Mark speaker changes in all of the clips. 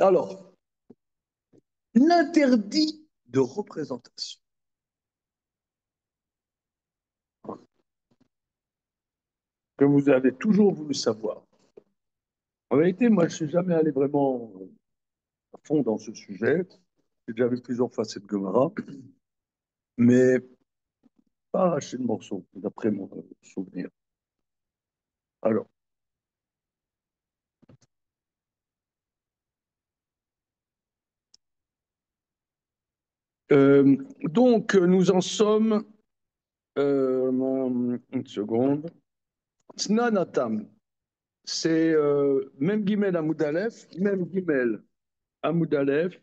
Speaker 1: Alors, l'interdit de représentation. Que vous avez toujours voulu savoir. En vérité, moi, je ne suis jamais allé vraiment à fond dans ce sujet. J'ai déjà vu plusieurs fois cette Gemara, mais pas arraché le morceau, d'après mon souvenir. Alors, donc, nous en sommes, une seconde, Tnanatam, c'est même Gimel Amoud Aleph, même Gimel Amoud Aleph,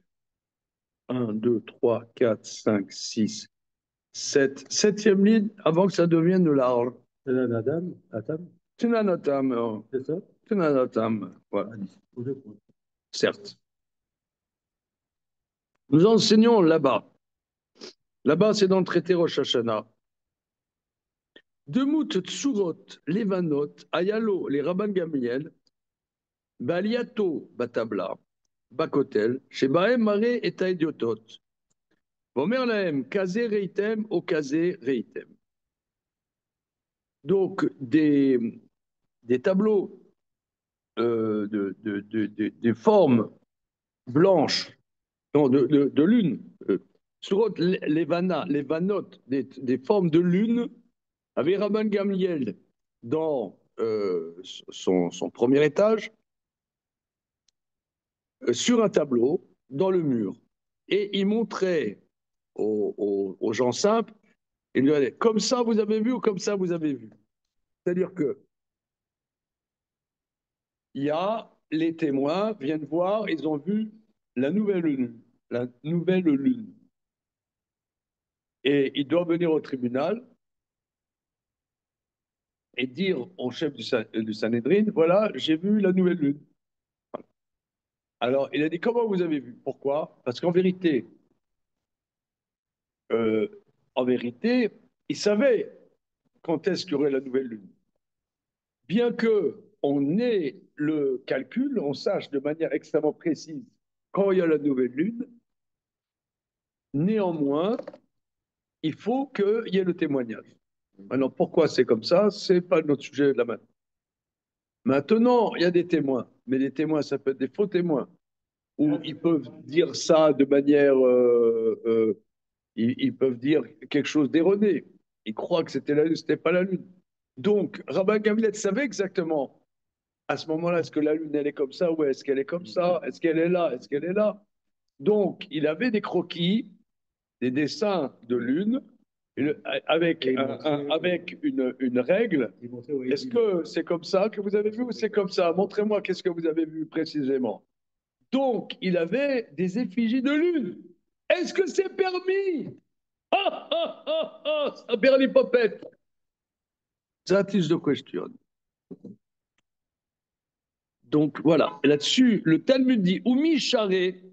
Speaker 1: 1, 2, 3, 4, 5, 6, 7, septième ligne, avant que ça devienne de l'arbre.
Speaker 2: Adam, Adam,
Speaker 1: Tnanatam,
Speaker 2: c'est ça?
Speaker 1: Tnanatam, voilà, certes. Nous enseignons là-bas. Là-bas, c'est dans le traité Rosh Hashanah. Demut Tsurot, Levanot, Ayalo, les Rabban Gamliel, Baliato, Batabla, Bakotel, Shebaem Mare et Taediotot. Vomer laem, Kazé Reitem, au Kazé Reitem. Donc, des tableaux des formes blanches, non, de lune, Surot, les vanotes, des formes de lune, avait Rabban Gamliel dans son premier étage, sur un tableau, dans le mur. Et il montrait aux gens simples, il lui disait, comme ça vous avez vu ou comme ça vous avez vu. C'est-à-dire que il y a les témoins viennent voir, ils ont vu la nouvelle lune, la nouvelle lune. Et ils doivent venir au tribunal et dire au chef du Sanhédrin, voilà, j'ai vu la nouvelle lune. Alors, il a dit, comment vous avez vu? Pourquoi? Parce euh, en vérité, il savait quand est-ce qu'il y aurait la nouvelle lune. Bien que on ait le calcul, on sache de manière extrêmement précise quand il y a la nouvelle lune, néanmoins, il faut qu'il y ait le témoignage. Maintenant, pourquoi c'est comme ça? C'est pas notre sujet là maintenant. Maintenant, il y a des témoins, mais les témoins, ça peut être des faux témoins, ou ils peuvent dire ça de manière, ils peuvent dire quelque chose d'erroné. Ils croient que c'était la lune, c'était pas la lune. Donc, Rabbi Gamliel savait exactement à ce moment-là, est-ce que la lune elle est comme ça ou est-ce qu'elle est comme ça? Est-ce qu'elle est là? Est-ce qu'elle est là? Donc, il avait des croquis, des dessins de lune avec, avec une règle. Est-ce que c'est comme ça que vous avez vu ou c'est comme ça? Montrez-moi qu'est-ce que vous avez vu précisément. Donc, il avait des effigies de lune. Est-ce que c'est permis? Ah, ah, ah, ah, ça perd l'hypopète. That is the question. Donc, voilà. Là-dessus, le Talmud dit, Oumi charé,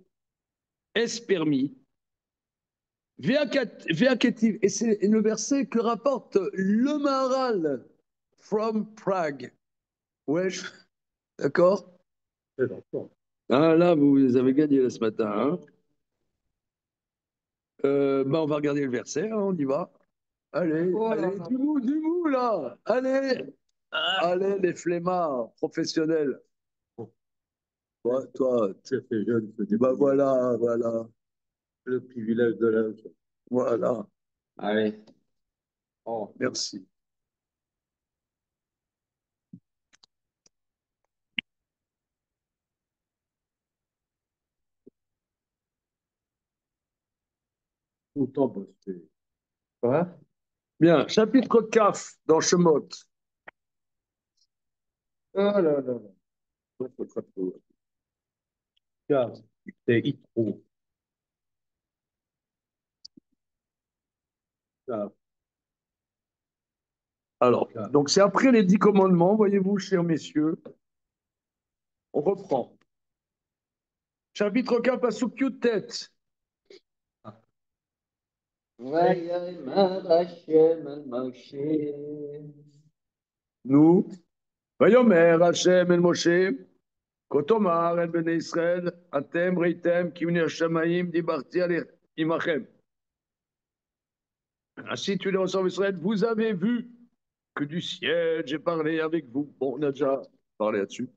Speaker 1: est-ce permis? Véaketiv, et c'est le verset que rapporte le Maharal from Prague. Wesh, d'accord? Ah là, vous avez gagné là, ce matin. Hein, bah, on va regarder le verset, hein, on y va. Allez, allez, du mou là. Allez, allez, les flemmards professionnels. Toi, tu es jeune, bah voilà, voilà. Le privilège de l'âge. Voilà. Allez. Oh, merci. Autant bosser. Quoi? Bien, chapitre 4 dans Shemot. Ah là là. C'est Yitro. Alors, donc c'est après les 10 commandements, voyez-vous, chers messieurs. On reprend. Chapitre 4, Pasuk tête. Nous, Vayomer Hashem el Moshe, Kotomar, el bnei Israël, atem reitem, kimni hashamayim, dibarti imachem. Ainsi tu les ressembles Israël, vous avez vu que du ciel j'ai parlé avec vous. Bon, on a déjà parlé là-dessus.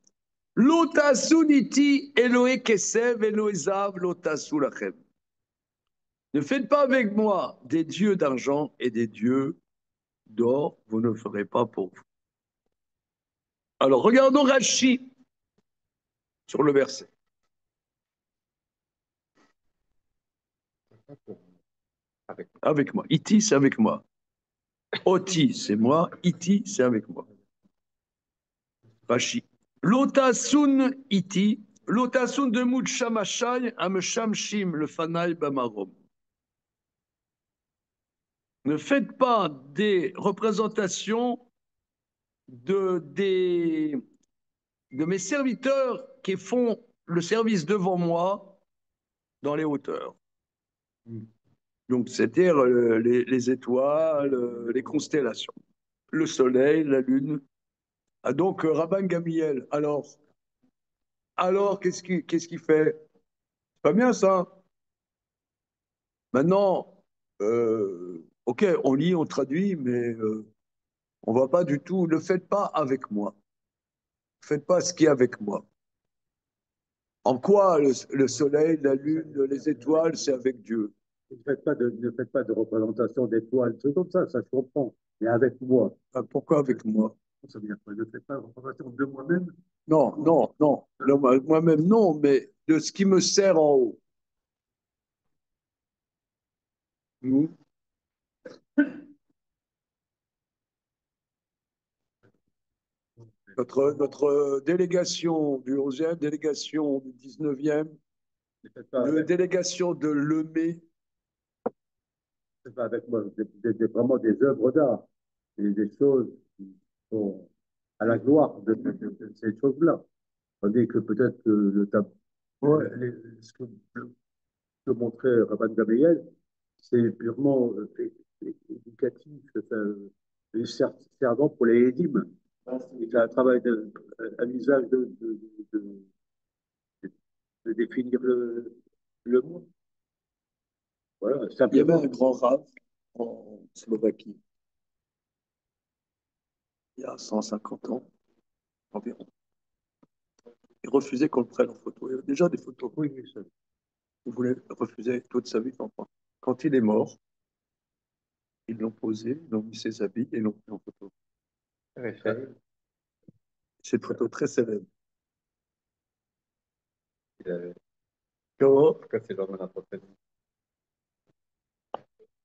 Speaker 1: Lotasuniti Eloé Kesev Eloé Zav Lotasu Lachem. Ne faites pas avec moi des dieux d'argent et des dieux d'or, vous ne le ferez pas pour vous. Alors regardons Rashi sur le verset. Avec moi. Iti, c'est avec moi. Oti, c'est moi. Iti, c'est avec moi. Rashi. Lotasun iti, lotasun de moud shamashai, am shamshim le fanaï bamarom. Ne faites pas des représentations de mes serviteurs qui font le service devant moi dans les hauteurs. Donc, c'est-à-dire les étoiles, les constellations, le soleil, la lune. Ah, donc, Rabban Gamliel, alors qu'est-ce qu'il fait? C'est pas bien ça. Maintenant, ok, on lit, on traduit, mais on va pas du tout. Ne faites pas avec moi. Ne faites pas ce qui est avec moi. En quoi le soleil, la lune, les étoiles, c'est avec Dieu?
Speaker 2: Ne faites pas de représentation d'étoiles, trucs comme ça je comprends. Mais avec moi.
Speaker 1: Ah, pourquoi avec moi?
Speaker 2: Ça veut dire quoi? Ne faites pas de représentation de moi-même.
Speaker 1: Non, non, non. Moi-même, non, mais de ce qui me sert en haut. Nous, notre délégation du 11e, délégation du 19e, délégation de Lemay.
Speaker 2: C'est pas avec moi. Vraiment des œuvres d'art. Des choses qui sont à la gloire de ces choses-là. Tandis que peut-être que ce que montrait Rabban Gamliel, c'est purement éducatif, servant pour les édimes. C'est un travail, un usage de définir le monde. Voilà,
Speaker 1: Il y avait
Speaker 2: simplement.
Speaker 1: un grand rave en Slovaquie, il y a 150 ans environ. Il refusait qu'on le prenne en photo. Il y avait déjà des photos.
Speaker 2: Oui, oui, ça.
Speaker 1: Il voulait refuser toute sa vie. Quand il est mort, ils l'ont posé, ils l'ont mis ses habits et l'ont pris en photo. C'est une photo très célèbre. Comment?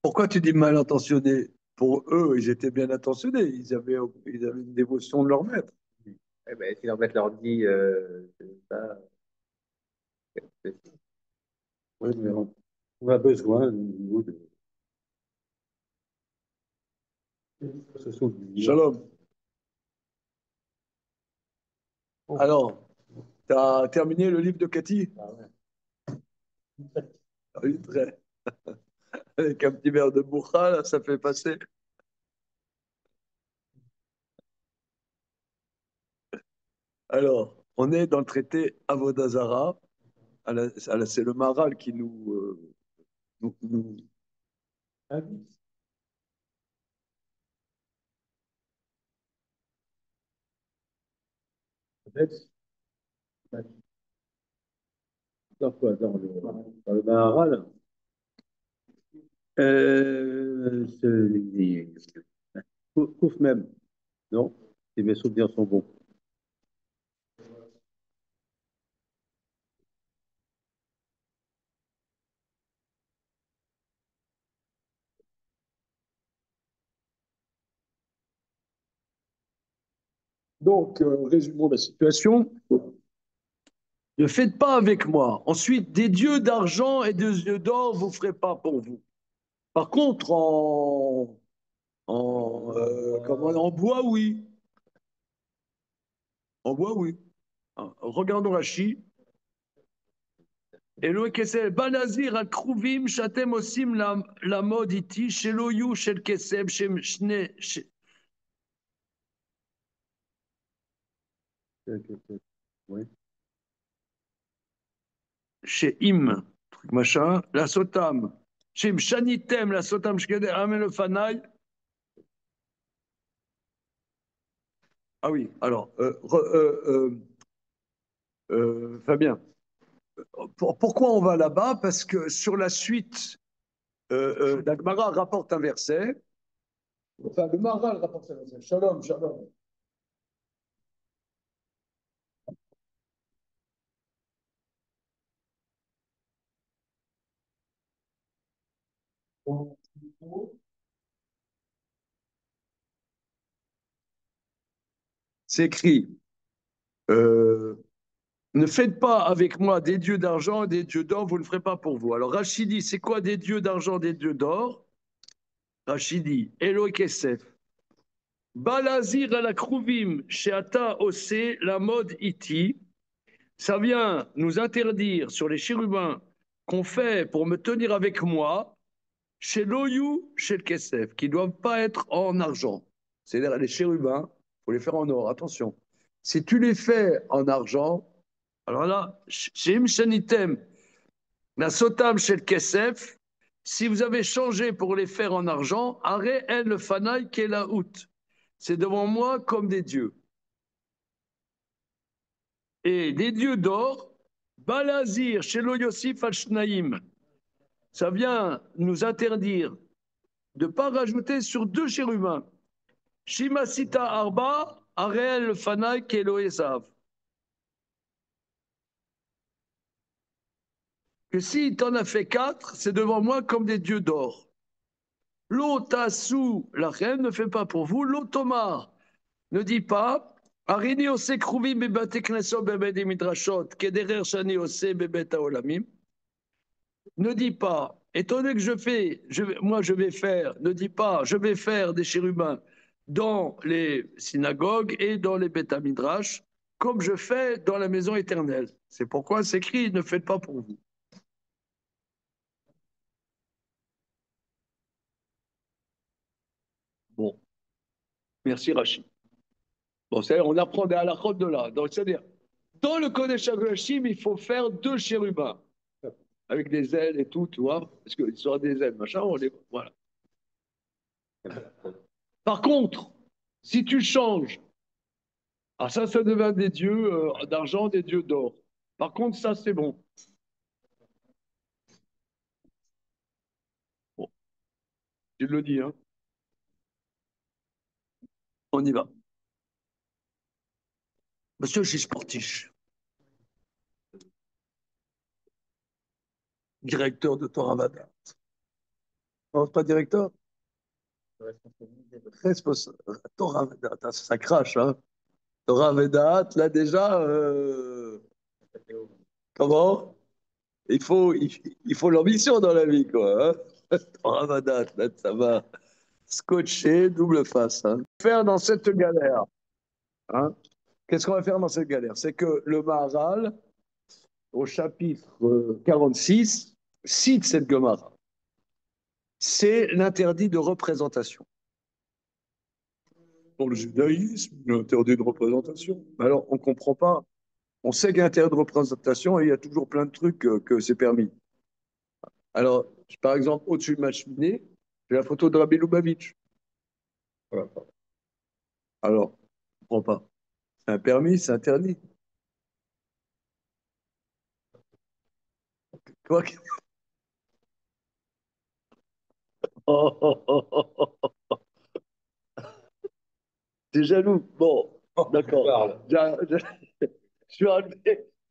Speaker 1: Pourquoi tu dis mal intentionné? Pour eux, ils étaient bien intentionnés. Ils avaient une dévotion de leur maître.
Speaker 3: Eh ben, si leur maître leur dit ça,
Speaker 2: Oui, mais on a besoin au niveau de se souvenir.
Speaker 1: Shalom. Alors, tu as terminé le livre de Cathy? Oui, très. Avec un petit verre de boucha, là, ça fait passer. Alors, on est dans le traité Avodazara. C'est le Maharal qui nous.
Speaker 2: Ah oui. Peut-être. Dans quoi? Dans le Maharal? Kouf même, non? Si mes souvenirs sont bons.
Speaker 1: Donc, résumons la situation. Ne faites pas avec moi. Ensuite, des dieux d'argent et des dieux d'or, vous ne ferez pas pour vous. Par contre, en bois, oui. En bois, oui. Regardons Rashi. Eloé Kesel, Banazir al Kruvim, Shatem Osim la mode iti, Sheloyu Shel Keseb, Shem Shne.
Speaker 2: Oui.
Speaker 1: chez Im, truc machin, la Sotam, chez Shanitem, la Sotam, Shkede, Amen le Fanaï. Ah oui, alors, Fabien, pourquoi on va là-bas? Parce que sur la suite, Dagmara rapporte un verset. Enfin, le Maharal rapporte un verset. Shalom, shalom. C'est écrit ne faites pas avec moi des dieux d'argent et des dieux d'or, vous ne ferez pas pour vous. Alors Rachid dit c'est quoi des dieux d'argent, des dieux d'or? Rachid dit Elo Kesef. Balazir à la Krouvim, Sheata Ose, la mode iti. Ça vient nous interdire sur les chérubins qu'on fait pour me tenir avec moi, chez l'Oyou, chez le Kesef, qui ne doivent pas être en argent. C'est-à-dire les chérubins, il faut les faire en or. Attention. Si tu les fais en argent, alors là, chez Imshanitem, la Sotam chez le Kesef, si vous avez changé pour les faire en argent, arrêt en le Fanaï qui est la out. C'est devant moi comme des dieux. Et des dieux d'or, Balazir chez le Yosif al-Shnaïm, ça vient nous interdire de ne pas rajouter sur deux chérubins. Shimasita Arba, Ariel Fanaï Keloesav. Que si tu en as fait quatre, c'est devant moi comme des dieux d'or. L'Otasu, la reine ne fait pas pour vous. L'Otomar ne dit pas. Arini ose kruvim bebate kneso bebedi midrashot, kederer shani ose bebeta olamim. Ne dis pas, étant donné que moi je vais faire, ne dis pas, je vais faire des chérubins dans les synagogues et dans les Beth Midrash, comme je fais dans la maison éternelle. C'est pourquoi c'est écrit, ne faites pas pour vous. Bon, merci Rachid. Bon, c'est-à-dire, on apprend des halakhot de là. Donc, c'est-à-dire, dans le Kodesh HaKodashim, il faut faire deux chérubins, avec des ailes et tout, tu vois, parce qu'ils sont des ailes, machin, voilà. Par contre, si tu changes, ah ça devient des dieux d'argent, des dieux d'or. Par contre, ça, c'est bon. Bon, je le dis, hein. On y va. Monsieur Gisportiche, directeur de Toravada. Non, pas directeur? Responsable. Toravada, ça crache, hein. Toravada, là déjà, comment? Il faut l'ambition dans la vie, quoi. Hein. Toravada, là, ça va scotcher, double face. Hein. Faire dans cette galère. Hein. Qu'est-ce qu'on va faire dans cette galère? C'est que le Maharal, au chapitre 46, cite cette Gemara. C'est l'interdit de représentation. Dans le judaïsme, l'interdit de représentation. Alors, on ne comprend pas. On sait qu'il y a interdit de représentation et il y a toujours plein de trucs que c'est permis. Alors, par exemple, au-dessus de ma cheminée, j'ai la photo de Rabbi Lubavitch. Voilà. Alors, je ne comprends pas. C'est un permis, c'est interdit. Quoi que... oh, oh, oh, oh, oh. T'es jaloux. Bon, d'accord. Je vais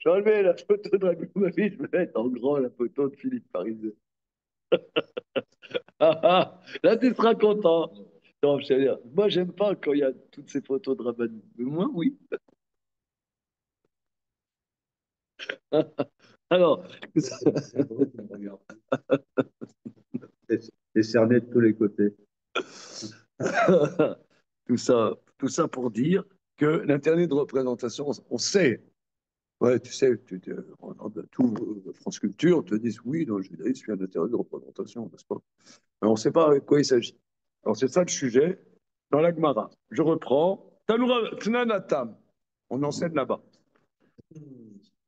Speaker 1: enlever la photo de Ragoumavie, je vais mettre en grand la photo de Philippe Parisien. Là, tu seras content. Non, je dire, moi, j'aime pas quand il y a toutes ces photos de Rabani. Mais moi, oui. Alors,
Speaker 2: C'est cerné de tous les côtés.
Speaker 1: tout ça pour dire que l'interdit de représentation, on sait. Ouais, tu sais, tout France Culture te disent oui, dans le judaïsme, il y a un interdit de représentation, n'est-ce pas? Mais on ne sait pas avec quoi il s'agit. Alors, c'est ça le sujet dans la Gemara. Je reprends. Tanura Tnanatam. On enseigne là-bas.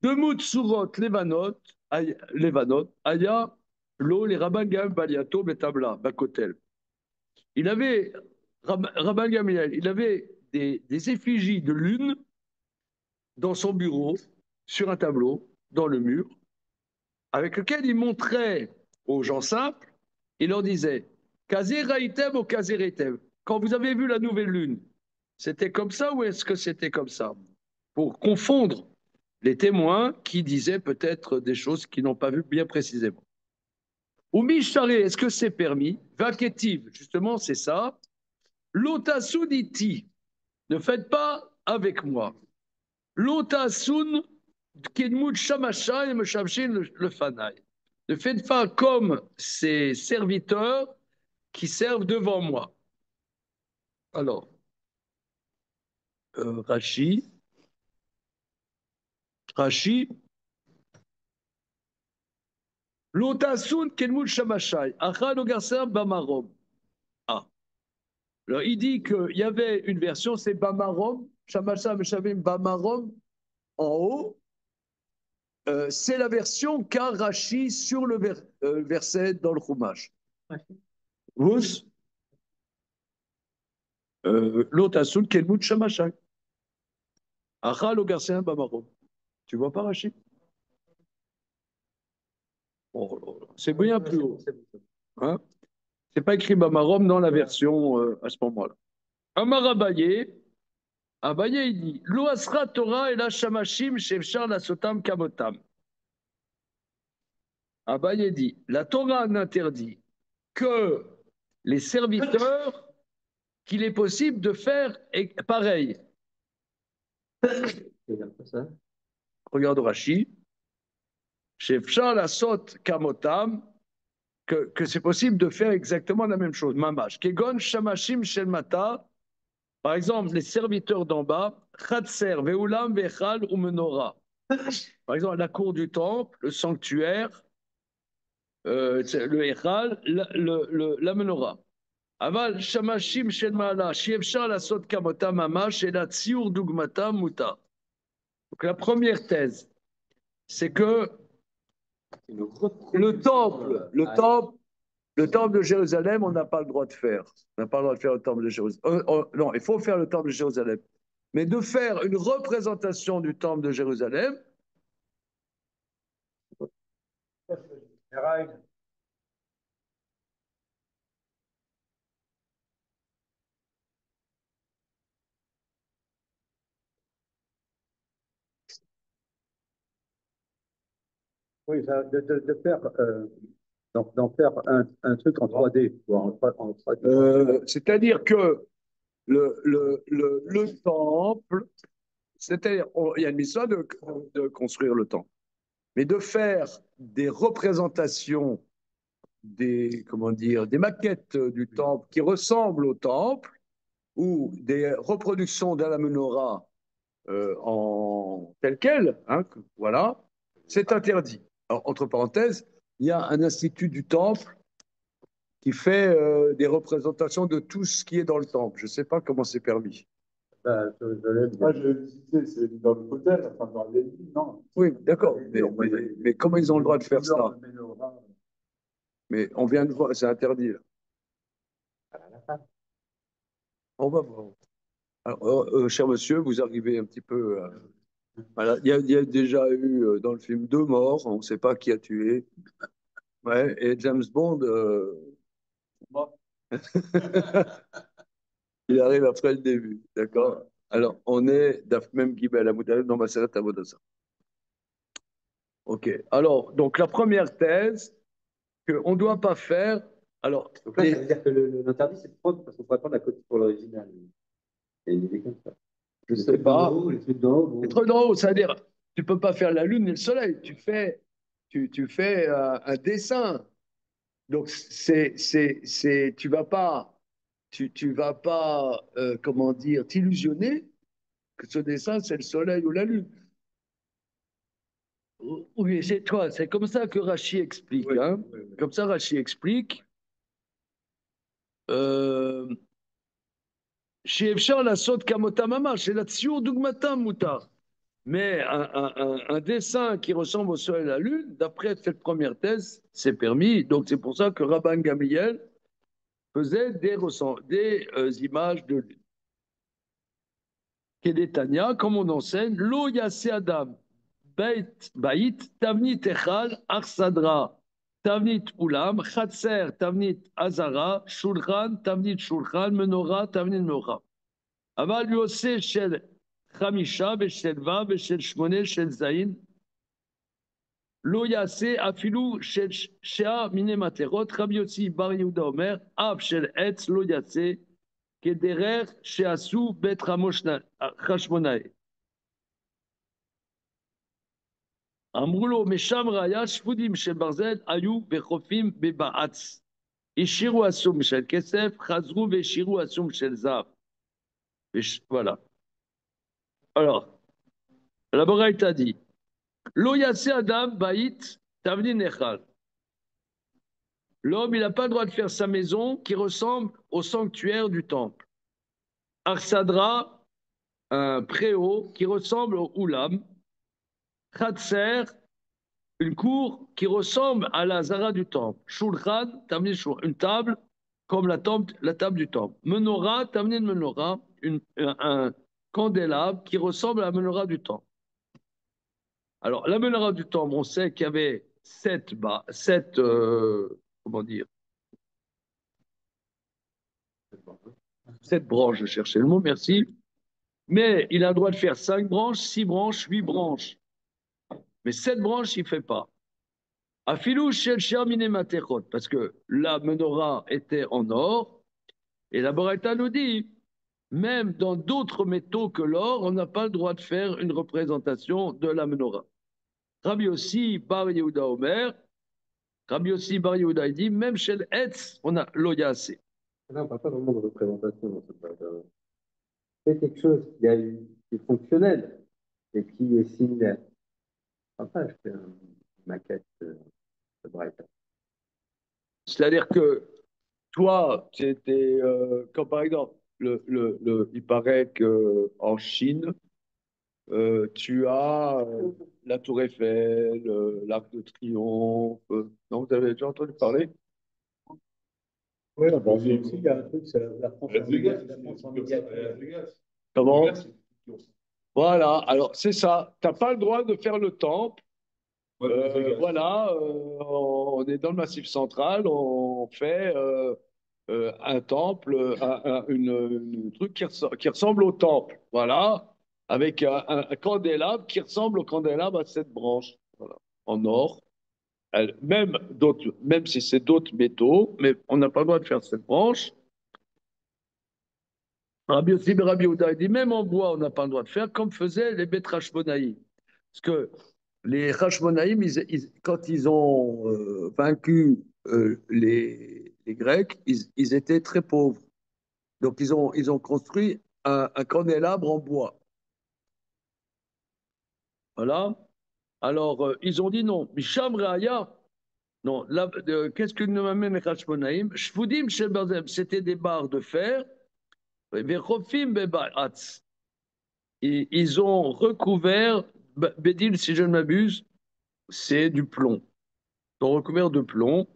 Speaker 1: Demut surot levanot, Levanon, Aya, Lo, les Rabban Gam, Baliato, Betabla, Bakotel. Il avait, Rabban Gamliel, il avait des effigies de lune dans son bureau, sur un tableau, dans le mur, avec lequel il montrait aux gens simples, il leur disait Kazé Raïtem ou Kazé Raïtem. Quand vous avez vu la nouvelle lune, c'était comme ça ou est-ce que c'était comme ça? Pour confondre les témoins qui disaient peut-être des choses qu'ils n'ont pas vues bien précisément. Ou Micharé, est-ce que c'est permis? Vaketiv, justement, c'est ça. Lotasuditi, ne faites pas avec moi. Lotasun Kedmut Shamasha et Meshamshin le Fanaï. Ne faites pas comme ces serviteurs qui servent devant moi. Alors, Rashi, Lotasun Kedmut Shamashai, Achad Ogarser Bamarom. Ah. Alors, il dit qu'il y avait une version, c'est Bamarom, Shamasha Meshavim Bamarom, en haut. C'est la version qu'a Rashi sur le verset dans le Chumash. Vous Lotasun Kedmut Shamashai. Achal au Garcien Bamarom. Tu vois pas, Rachid? Oh, c'est bien plus haut. Hein? C'est pas écrit Bamarom dans la version à ce moment-là. Amar Abaye, Abaye il dit Lo asra Torah et la shamashim shevchar la sotam kamotam. Abaye dit la Torah n'interdit que les serviteurs qu'il est possible de faire pareil. Regarde Rashi. Shevchar la sot kamotam, que c'est possible de faire exactement la même chose. Mamash. Kegon shamashim shelmata. Par exemple, les serviteurs d'en bas, Khatser, Veulam, Vechal ou Menorah. Par exemple, la cour du temple, le sanctuaire, le Echal, la Menorah. Aval, Shamashim, Shelmala, Shievcha, la Sot Kamota, Mamash, et la Tsiur Dugmata, Muta. Donc, la première thèse, c'est que le temple de Jérusalem, on n'a pas le droit de faire. On n'a pas le droit de faire le temple de Jérusalem. Non, il faut faire le temple de Jérusalem. Mais de faire une représentation du temple de Jérusalem.
Speaker 2: Oui, de faire, d'en faire un truc en 3D, ou en 3D.
Speaker 1: C'est-à-dire que le temple, c'est-à-dire, il y a une mission de construire le temple, mais de faire des représentations, comment dire, des maquettes du temple qui ressemblent au temple, ou des reproductions de la menorah en tel quel, hein, voilà, c'est interdit. Alors, entre parenthèses, il y a un institut du temple qui fait des représentations de tout ce qui est dans le temple. Je ne sais pas comment c'est permis.
Speaker 2: Ben,
Speaker 4: Moi, je visité, c'est dans le hôtel, enfin dans l'église, non.
Speaker 1: Oui, d'accord. Mais comment ils ont le droit de faire ça? Mais on vient de voir, c'est interdit. Là. On va voir. Alors, cher monsieur, vous arrivez un petit peu. Voilà. Il y a déjà eu dans le film 2 morts, on ne sait pas qui a tué. Ouais, et James Bond, il arrive après le début. D'accord? Alors, on est d'Afmem Gibel Amoutaleb dans Maseret Avodasa. OK. Alors, donc la première thèse, qu'on ne doit pas faire. Alors,
Speaker 3: donc là, ça veut dire que l'interdit, c'est de prendre, parce qu'on peut attendre la copie pour l'original. Et il est comme ça.
Speaker 1: Je ne sais pas.
Speaker 3: Les trucs d'en haut.
Speaker 1: Les trucs d'en haut, c'est-à-dire, tu ne peux pas faire la lune et le soleil. Tu fais un dessin. Donc, tu vas pas, vas pas, comment dire, t'illusionner que ce dessin, c'est le soleil ou la lune. Oui, c'est toi, c'est comme ça que Rachi explique. Oui, hein. Oui. Comme ça, Rachi explique. Chez Efchar, la saute kamota mama, chez la tsiur dugmata muta. Mais un dessin qui ressemble au soleil et à la lune, d'après cette première thèse, c'est permis. Donc c'est pour ça que Rabban Gamliel faisait des images de lune. Kedetania, comme on enseigne, Lo Yassé Adam, Baït, Tavnit Echal, Arsadra, Tavnit Ulam, Khatser, Tavnit Azara, Shulchan, Tavnit Shulchan, Menorah, Tavnit Menorah. אבל הוא עושה של 5 ושל ו' ושל 8 של זין, לא יעשה אפילו של 9 מטרות. רבי יוסי בר יהודה אומר, אף של עץ לא יעשה כדרך שעשו בית חשמונאי. אמרו לו, משם ראיה שפודים של ברזל היו וחופים בבעץ. השאירו אסום של כסף, חזרו והשאירו אסום של זהב. voilà. Alors, la Boraïta dit, Lo yassé Adam baït tavlin echal. L'homme, il n'a pas le droit de faire sa maison qui ressemble au sanctuaire du temple. Arsadra, un préau qui ressemble au Oulam. Khatser, une cour qui ressemble à la Zara du temple. Shulchan, une table comme la table du temple. Menorah, menorah, un candélabre qui ressemble à la menorah du temple. Alors, la menorah du temple, on sait qu'il y avait comment dire, 7 branches, je cherchais le mot, merci. Mais il a le droit de faire 5 branches, 6 branches, 8 branches. Mais 7 branches, il ne fait pas. Afilou shel shermine matechot, parce que la menorah était en or, et la Boraïta nous dit, même dans d'autres métaux que l'or, on n'a pas le droit de faire une représentation de la menorah. Rabbi Yossi Bar Yehuda Omer, Rabbi Yossi Bar Yehuda, il dit, même chez l'Etz, on a l'oyase.
Speaker 3: Là, on ne parle pas vraiment de représentation dans cette période. C'est quelque chose qui est fonctionnel et qui est similaire. Enfin, je fais une maquette de Brighton.
Speaker 1: C'est-à-dire que toi, c'était comme par exemple, il paraît qu'en Chine, tu as la Tour Eiffel, l'Arc de Triomphe. Non, vous avez déjà entendu parler?
Speaker 2: Oui, bon, aussi, il y a un truc, c'est la France en miniature.
Speaker 1: Comment? Voilà, alors c'est ça. Tu n'as pas le droit de faire le temple. Voilà, on est dans le Massif central, on fait un temple, un truc qui ressemble au temple, voilà, avec un candélabre qui ressemble au candélabre à 7 branches, voilà, en or. Même si c'est d'autres métaux, mais on n'a pas le droit de faire 7 branches. Rabbi Yossi ben Rabbi Yehuda, il dit même en bois, on n'a pas le droit de faire, comme faisaient les Beth Hashmonaïm. Parce que les Hashmonaïm, quand ils ont vaincu les Grecs, ils étaient très pauvres. Donc ils ont construit un candélabre en bois. Voilà. Alors, ils ont dit non. Misham Raya, non. Qu'est-ce que nous amène les Hashmonaïm? Shvudim Shel Barzem, c'était des barres de fer. Vechofim Bebatz. Ils ont recouvert, Bédil, si je ne m'abuse, c'est du plomb. Ils ont recouvert de plomb.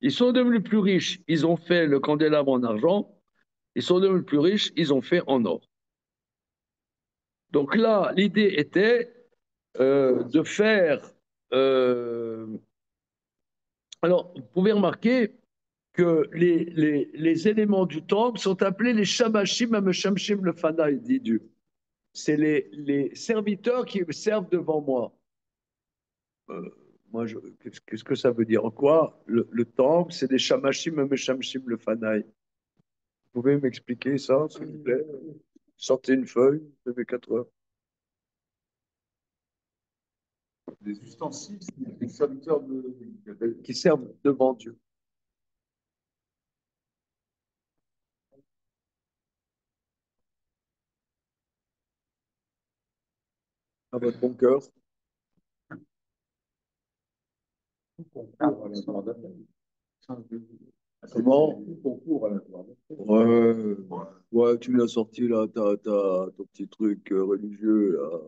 Speaker 1: Ils sont devenus plus riches. Ils ont fait le candélabre en argent. Ils sont devenus plus riches. Ils ont fait en or. Donc là, l'idée était de faire. Alors, vous pouvez remarquer que les éléments du temple sont appelés les shamashim ameshamshim le fanaï, dit Dieu. C'est les serviteurs qui servent devant moi. Euh, Moi, qu'est-ce que ça veut dire? En quoi le temple, c'est des shamashim ameshamshim le fanaï? Vous pouvez m'expliquer ça, s'il vous plaît? Sortez une feuille, vous avez 4 heures.
Speaker 4: Des ustensiles, des serviteurs
Speaker 1: Qui servent devant Dieu. À votre bon cœur. Comment?
Speaker 4: C'est concours à la gloire.
Speaker 1: Ouais, ouais, tu l'as sorti là, ton petit truc religieux là.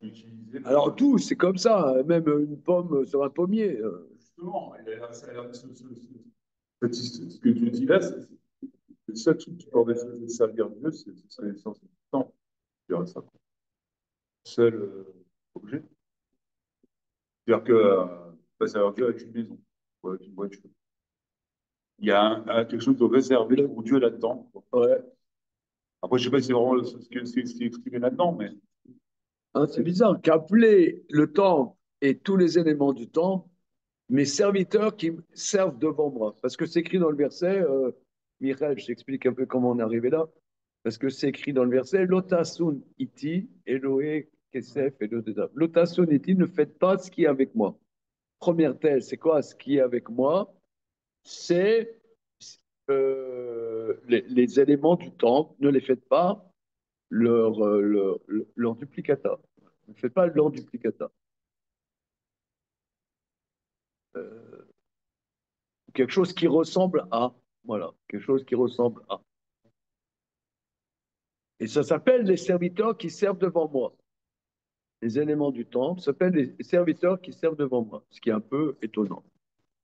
Speaker 4: Utiliser
Speaker 1: Alors tout, c'est comme ça, hein, même une pomme sur un pommier.
Speaker 4: justement, ce que tu dis là, c'est le seul truc qui peut servir Dieu, c'est l'essence du temps. Je dirais ça. Seul objet. C'est-à-dire que pas servir Dieu avec une maison, ou avec une voiture. Il y a quelque chose de réservé pour Dieu là-dedans.
Speaker 1: Ouais.
Speaker 4: Après, je ne sais pas si c'est vraiment ce qui est exprimé là-dedans, mais
Speaker 1: Hein, c'est bizarre qu'appeler le temple et tous les éléments du temple mes serviteurs qui me servent devant moi. Parce que c'est écrit dans le verset, Michael, je t'explique un peu comment on est arrivé là. Parce que c'est écrit dans le verset, Lotasun iti, Eloé, Kesef, Elodeda. Lotasun iti, ne faites pas ce qui est avec moi. Première thèse, c'est quoi ce qui est avec moi? C'est les éléments du temple, ne les faites pas leur duplicata. Ne faites pas leur duplicata. Euh, quelque chose qui ressemble à. Voilà, quelque chose qui ressemble à. Et ça s'appelle les serviteurs qui servent devant moi. Les éléments du temple s'appellent les serviteurs qui servent devant moi, ce qui est un peu étonnant.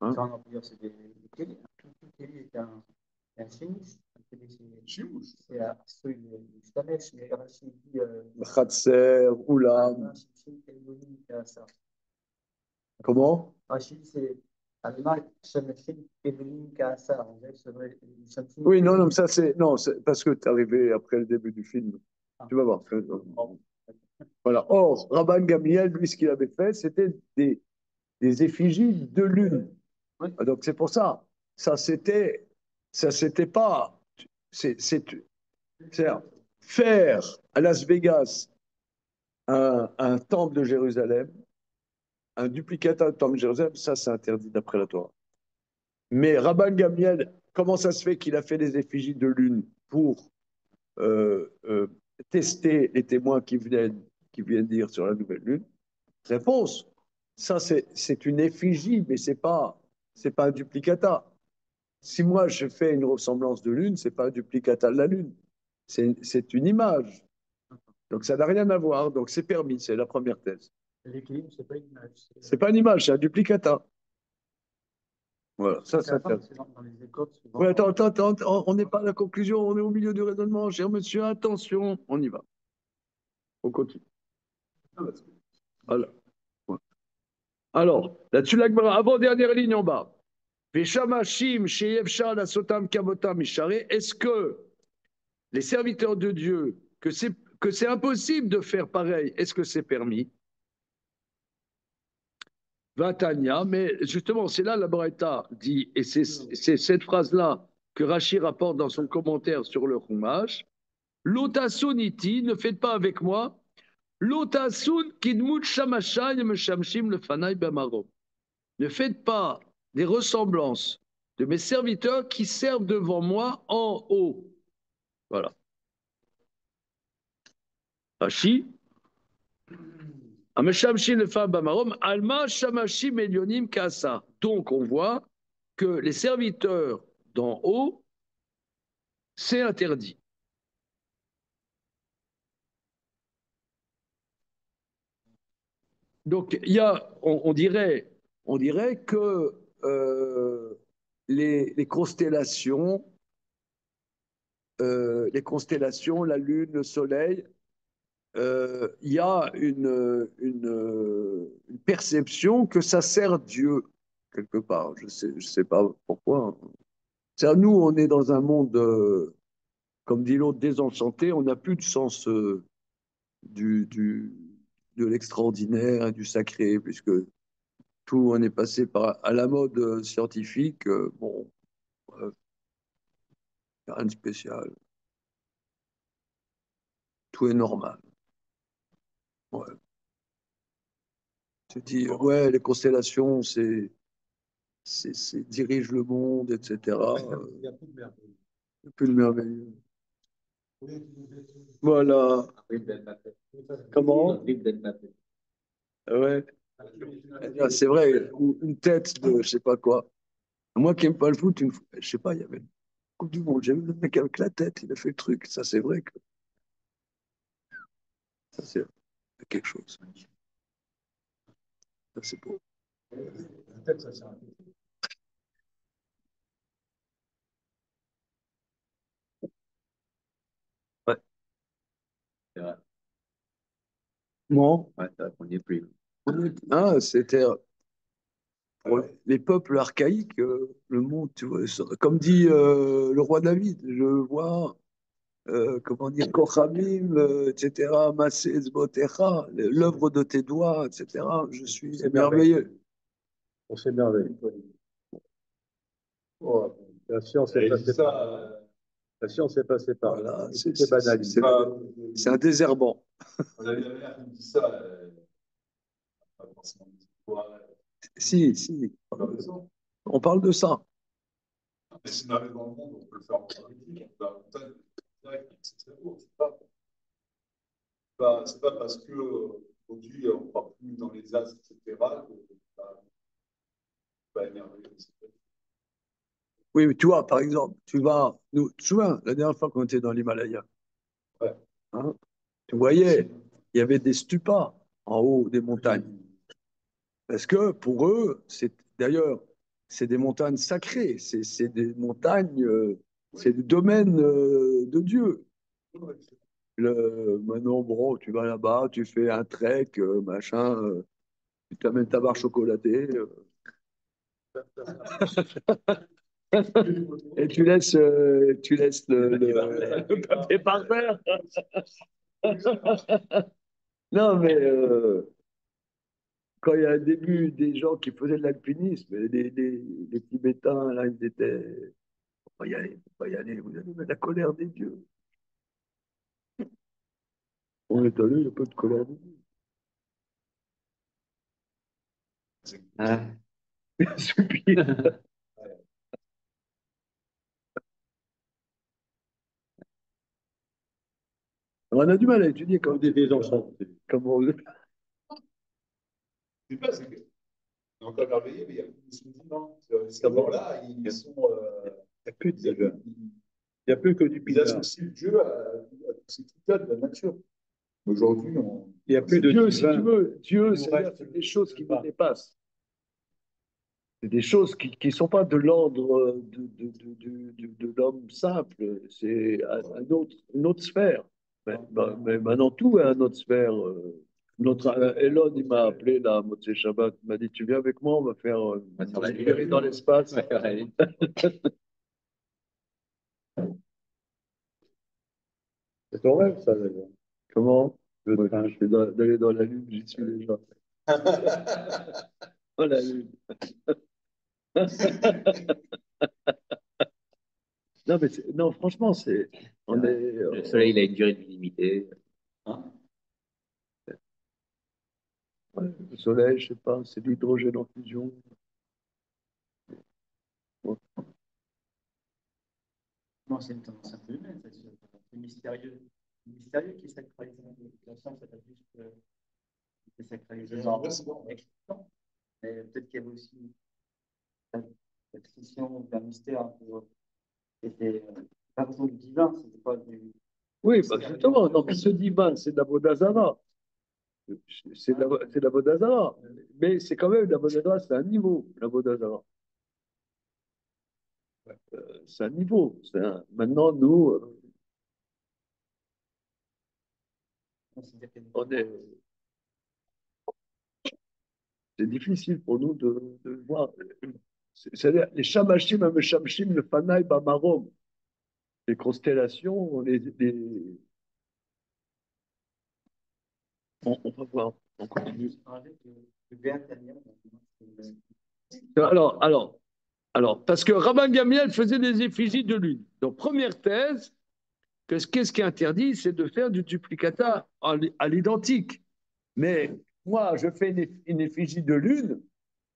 Speaker 1: Hein.
Speaker 3: Ça, on peut dire, c'est des Kelly. Un Kelly est un chimiste. Un Kelly, c'est un Stanesh, mais Rachid dit
Speaker 1: Khatser, Oulam. Comment?
Speaker 3: Rachid, c'est animal, Shamshin, Kevelim, Kassar. On dirait que c'est vrai.
Speaker 1: Oui, non, non, ça c'est. Non, c'est parce que tu es arrivé après le début du film. Tu vas voir. Voilà. Or, Rabban Gamliel, lui, ce qu'il avait fait, c'était des effigies de lune.
Speaker 3: Oui.
Speaker 1: Donc c'est pour ça. Ça c'était pas. C'est faire à Las Vegas un temple de Jérusalem, un duplicata du temple de Jérusalem, ça c'est interdit d'après la Torah. Mais Rabban Gamliel, comment ça se fait qu'il a fait des effigies de lune pour euh, euh, tester les témoins qui viennent dire sur la nouvelle lune? Réponse, ça c'est une effigie, mais c'est pas un duplicata. Si moi je fais une ressemblance de lune, c'est pas un duplicata de la lune, c'est une image. Donc ça n'a rien à voir, donc c'est permis, c'est la première thèse.
Speaker 3: L'équilibre, c'est pas une image.
Speaker 1: C'est pas une image, c'est un duplicata. Voilà, ça c'est
Speaker 3: Attends,
Speaker 1: interdit.
Speaker 3: c'est dans les écoles, souvent.
Speaker 1: Ouais, attends, on n'est pas à la conclusion, on est au milieu du raisonnement, cher monsieur, attention, on y va. On continue. Voilà. Ouais. Alors, là-dessus, avant-dernière ligne en bas. Veshamashim, Sheyevshar, la Sotam, Kabotam, Mishare. Est-ce que les serviteurs de Dieu, que c'est impossible de faire pareil, est-ce que c'est permis? Vatania, mais justement, c'est là la Braïta dit, et c'est cette phrase-là que Rashi rapporte dans son commentaire sur le Chumash. Lotasoniti, ne faites pas avec moi. Lotasun kidmut shamashai meshamshim le fanai bamarom. Ne faites pas des ressemblances de mes serviteurs qui servent devant moi en haut. Voilà. Rashi. Ameshamshim le fanai bamarom. Alma shamashim elionim kasa. Donc on voit que les serviteurs d'en haut, c'est interdit. Donc, on dirait que les constellations, la Lune, le Soleil, il y a une perception que ça sert Dieu, quelque part. Je sais pas pourquoi. C'est-à-dire, nous, on est dans un monde, comme dit l'autre, désenchanté, on n'a plus de sens du, du, de l'extraordinaire et du sacré, puisque tout, on est passé à la mode scientifique. Bon, rien de spécial. Tout est normal. Ouais. Tu dis, ouais, les constellations, dirige le monde, etc.
Speaker 2: Il n'y a plus de merde.
Speaker 1: Plus le merveilleux. Voilà. Comment? Ouais. C'est vrai, ou une tête de je sais pas quoi. Moi qui n'aime pas le foot, je sais pas, il y avait une Coupe du Monde, j'ai vu le mec avec la tête, il a fait le truc. Ça, c'est vrai que ça, c'est quelque chose. Ça, c'est beau. Ouais.
Speaker 3: C'est vrai.
Speaker 1: Non.
Speaker 3: Ouais, c'est vrai qu'on n'y est plus.
Speaker 1: Ah, c'était pour les peuples archaïques, le monde, tu vois, comme dit le roi David, je vois, comment dire, Kochamim, etc., Massé, Zbotecha, l'œuvre de tes doigts, etc., je suis
Speaker 2: C'est
Speaker 1: émerveillé.
Speaker 2: On s'émerveille. Oh, la science est passée par. La science est passée par.
Speaker 1: Voilà,
Speaker 2: C'est banalisé.
Speaker 1: c'est un désherbant.
Speaker 4: On a la mère qui me dit ça, pas forcément des histoires,
Speaker 1: Si, si,
Speaker 4: pas de raison.
Speaker 1: on parle de ça.
Speaker 4: Mais si on arrive dans le monde, on peut le faire en politique, on peut faire en montagne, c'est très beau. C'est pas parce que aujourd'hui on ne part plus dans les astres, etc., qu'on va émerveiller.
Speaker 1: Oui, mais tu vois, par exemple, tu te souviens, la dernière fois qu'on était dans l'Himalaya,
Speaker 4: Ouais.
Speaker 1: hein, tu voyais, il y avait des stupas en haut des montagnes. Parce que pour eux, d'ailleurs, c'est des montagnes sacrées, c'est des montagnes, c'est le domaine de Dieu. Maintenant, bon, tu vas là-bas, tu fais un trek, machin, tu t'amènes ta barre chocolatée, et tu laisses le papier par terre. Non, mais quand il y a un début des gens qui faisaient de l'alpinisme, les Tibétains, là, ils étaient. Faut pas y aller, faut pas y aller, vous allez mettre la colère des dieux. On est allé, il n'y a pas de colère des dieux.
Speaker 3: Ah.
Speaker 1: Stupide. On a du mal à étudier quand
Speaker 2: Des enfants.
Speaker 1: comment on...
Speaker 4: C'est pas, c'est que on est encore émerveillé, mais il y a plus de musulmans. Ces gens-là, ils sont.
Speaker 2: Il n'y a plus de
Speaker 4: Ils,
Speaker 2: déjà. Il n'y a plus que du
Speaker 4: ils
Speaker 2: pinard.
Speaker 4: associent Dieu à tous ces trucs-là de la nature. Aujourd'hui,
Speaker 2: Il n'y a plus de
Speaker 1: Dieu, si
Speaker 2: divin.
Speaker 1: tu veux, Dieu,
Speaker 2: Il nous
Speaker 1: c'est-à-dire
Speaker 2: reste
Speaker 1: c'est des choses qui nous
Speaker 2: pas.
Speaker 1: dépassent. C'est des choses qui ne sont pas de l'ordre de l'homme simple. C'est une autre sphère. Mais maintenant, tout est une autre sphère. Elon, il m'a appelé là, Motsé Shabbat. Il m'a dit, tu viens avec moi, on va faire
Speaker 3: Sur la
Speaker 1: une virée dans l'espace.
Speaker 3: Ouais, ouais.
Speaker 2: C'est ton rêve, ça, d'ailleurs.
Speaker 1: Comment?
Speaker 2: Le train.
Speaker 1: Je vais d'aller dans la Lune, j'y suis déjà. Oh, la Lune. Non, mais non, franchement, on est,
Speaker 3: Le soleil, il a une durée de vie limitée. Hein?
Speaker 1: le soleil, je sais pas, c'est de l'hydrogène en fusion. Ouais.
Speaker 5: Non, c'est une tendance un peu humaine, c'est mystérieux. Mystérieux qui est sacralisé. La science, ça peut juste être sacralisé en existant. Mais peut-être qu'il y avait aussi cette scission d'un mystère qui était pas forcément du divin, c'était pas du.
Speaker 1: Oui, bah justement, non, mais ce divin, c'est de la Bodhazara. C'est de la Bodhazara. Mais c'est quand même, la Bodhazara, c'est un niveau, la Bodhazara. C'est un niveau. Maintenant, nous, on est, c'est difficile pour nous de voir. C'est-à-dire, les Shamashim, même Shamshim, le Fanaï, Bamarom, les constellations, on va voir, on continue. Alors, parce que Rabban Gamliel faisait des effigies de lune. Donc, première thèse, qu'est-ce qui est interdit, c'est de faire du duplicata à l'identique. Mais moi, je fais une effigie de lune,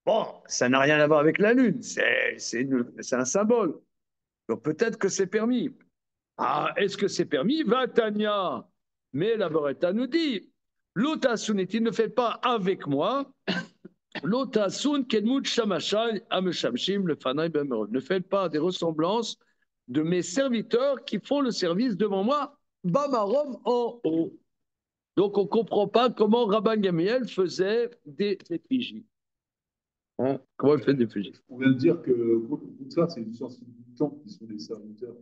Speaker 1: bon, ça n'a rien à voir avec la lune, c'est un symbole. Donc, peut-être que c'est permis. Ah, est-ce que c'est permis? Vatania. Mais la Boreta nous dit, l'Ota Suniti ne fait pas avec moi, L'otasun kenmut shamashai ameshamshim le fanai bemerod. Ne faites pas des ressemblances de mes serviteurs qui font le service devant moi, bamarom en haut. Donc on ne comprend pas comment Rabban Gamiel faisait des effigies. Hein? Comment il fait des effigies?
Speaker 4: On vient de dire que ça, c'est une science du temps qui sont des serviteurs.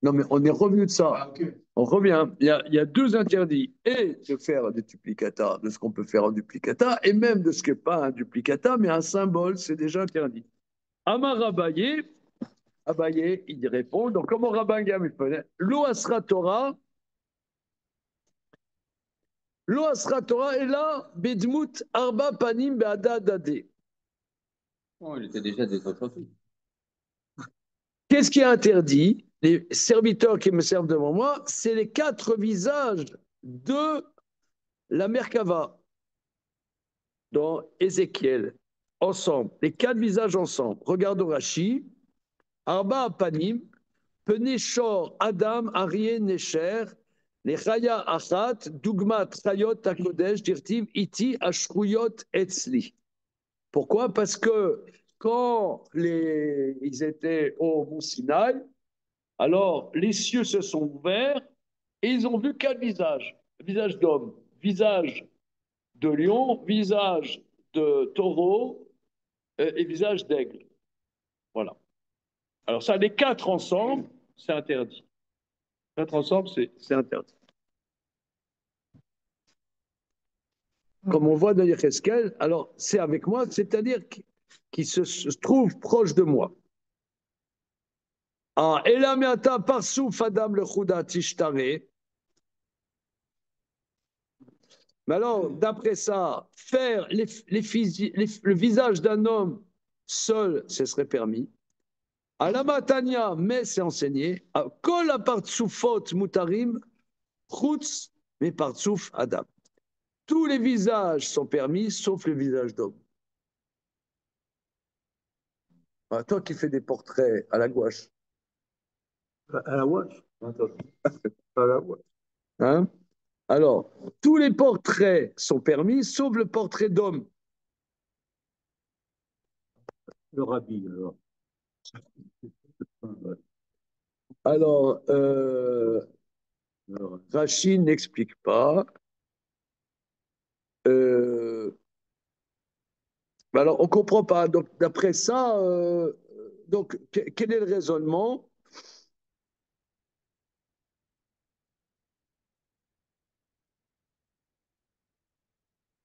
Speaker 1: Non, mais on est revenu de ça.
Speaker 4: Ah, ok.
Speaker 1: On revient. Il y a deux interdits. Et de faire des duplicata, de ce qu'on peut faire en duplicata, et même de ce qui n'est pas un duplicata, mais un symbole, c'est déjà interdit. Amar Abaye, Abaye, il répond. Donc, comment Rabban Gamiel fait? Lo asra Torah. Lo asra Torah est là, bedmut arba panim be'ada dade.
Speaker 3: Oh, il était déjà des autres choses.
Speaker 1: Qu'est-ce qui est interdit? Les serviteurs qui me servent devant moi, c'est les quatre visages de la Merkava dans Ézéchiel, ensemble, les quatre visages ensemble. Regarde Rashi, Arba Panim, Peneshor, Adam, Arié, Necher, les Chaya Achat, Dugmat, Chayot, Akodesh, Dirtiv, Iti, Ashruyot, Etzli. Pourquoi? Parce que quand ils étaient au Mont Sinaï, alors les cieux se sont ouverts et ils ont vu quatre visages. Visage d'homme, visage de lion, visage de taureau et visage d'aigle. Voilà. Alors ça, les quatre ensemble, c'est interdit. Quatre ensemble, c'est interdit. Comme on voit dans Yecheskel, alors c'est avec moi, c'est-à-dire qui se trouve proche de moi. Ah, Elameata parsouf Adam le Chouda Tishtare. Mais alors, d'après ça, faire le visage d'un homme seul, ce serait permis. À la Matania, mais c'est enseigné. À Kol apartsufot mutarim, chutz, mais partsouf Adam. Tous les visages sont permis, sauf le visage d'homme. Ah, toi qui fais des portraits à la gouache.
Speaker 2: À la watch.
Speaker 1: À la gouache. Hein? Alors, tous les portraits sont permis, sauf le portrait d'homme.
Speaker 2: Le rabbi, alors.
Speaker 1: Alors, Rachid n'explique pas. Alors, on ne comprend pas. Donc, d'après ça, donc, quel est le raisonnement?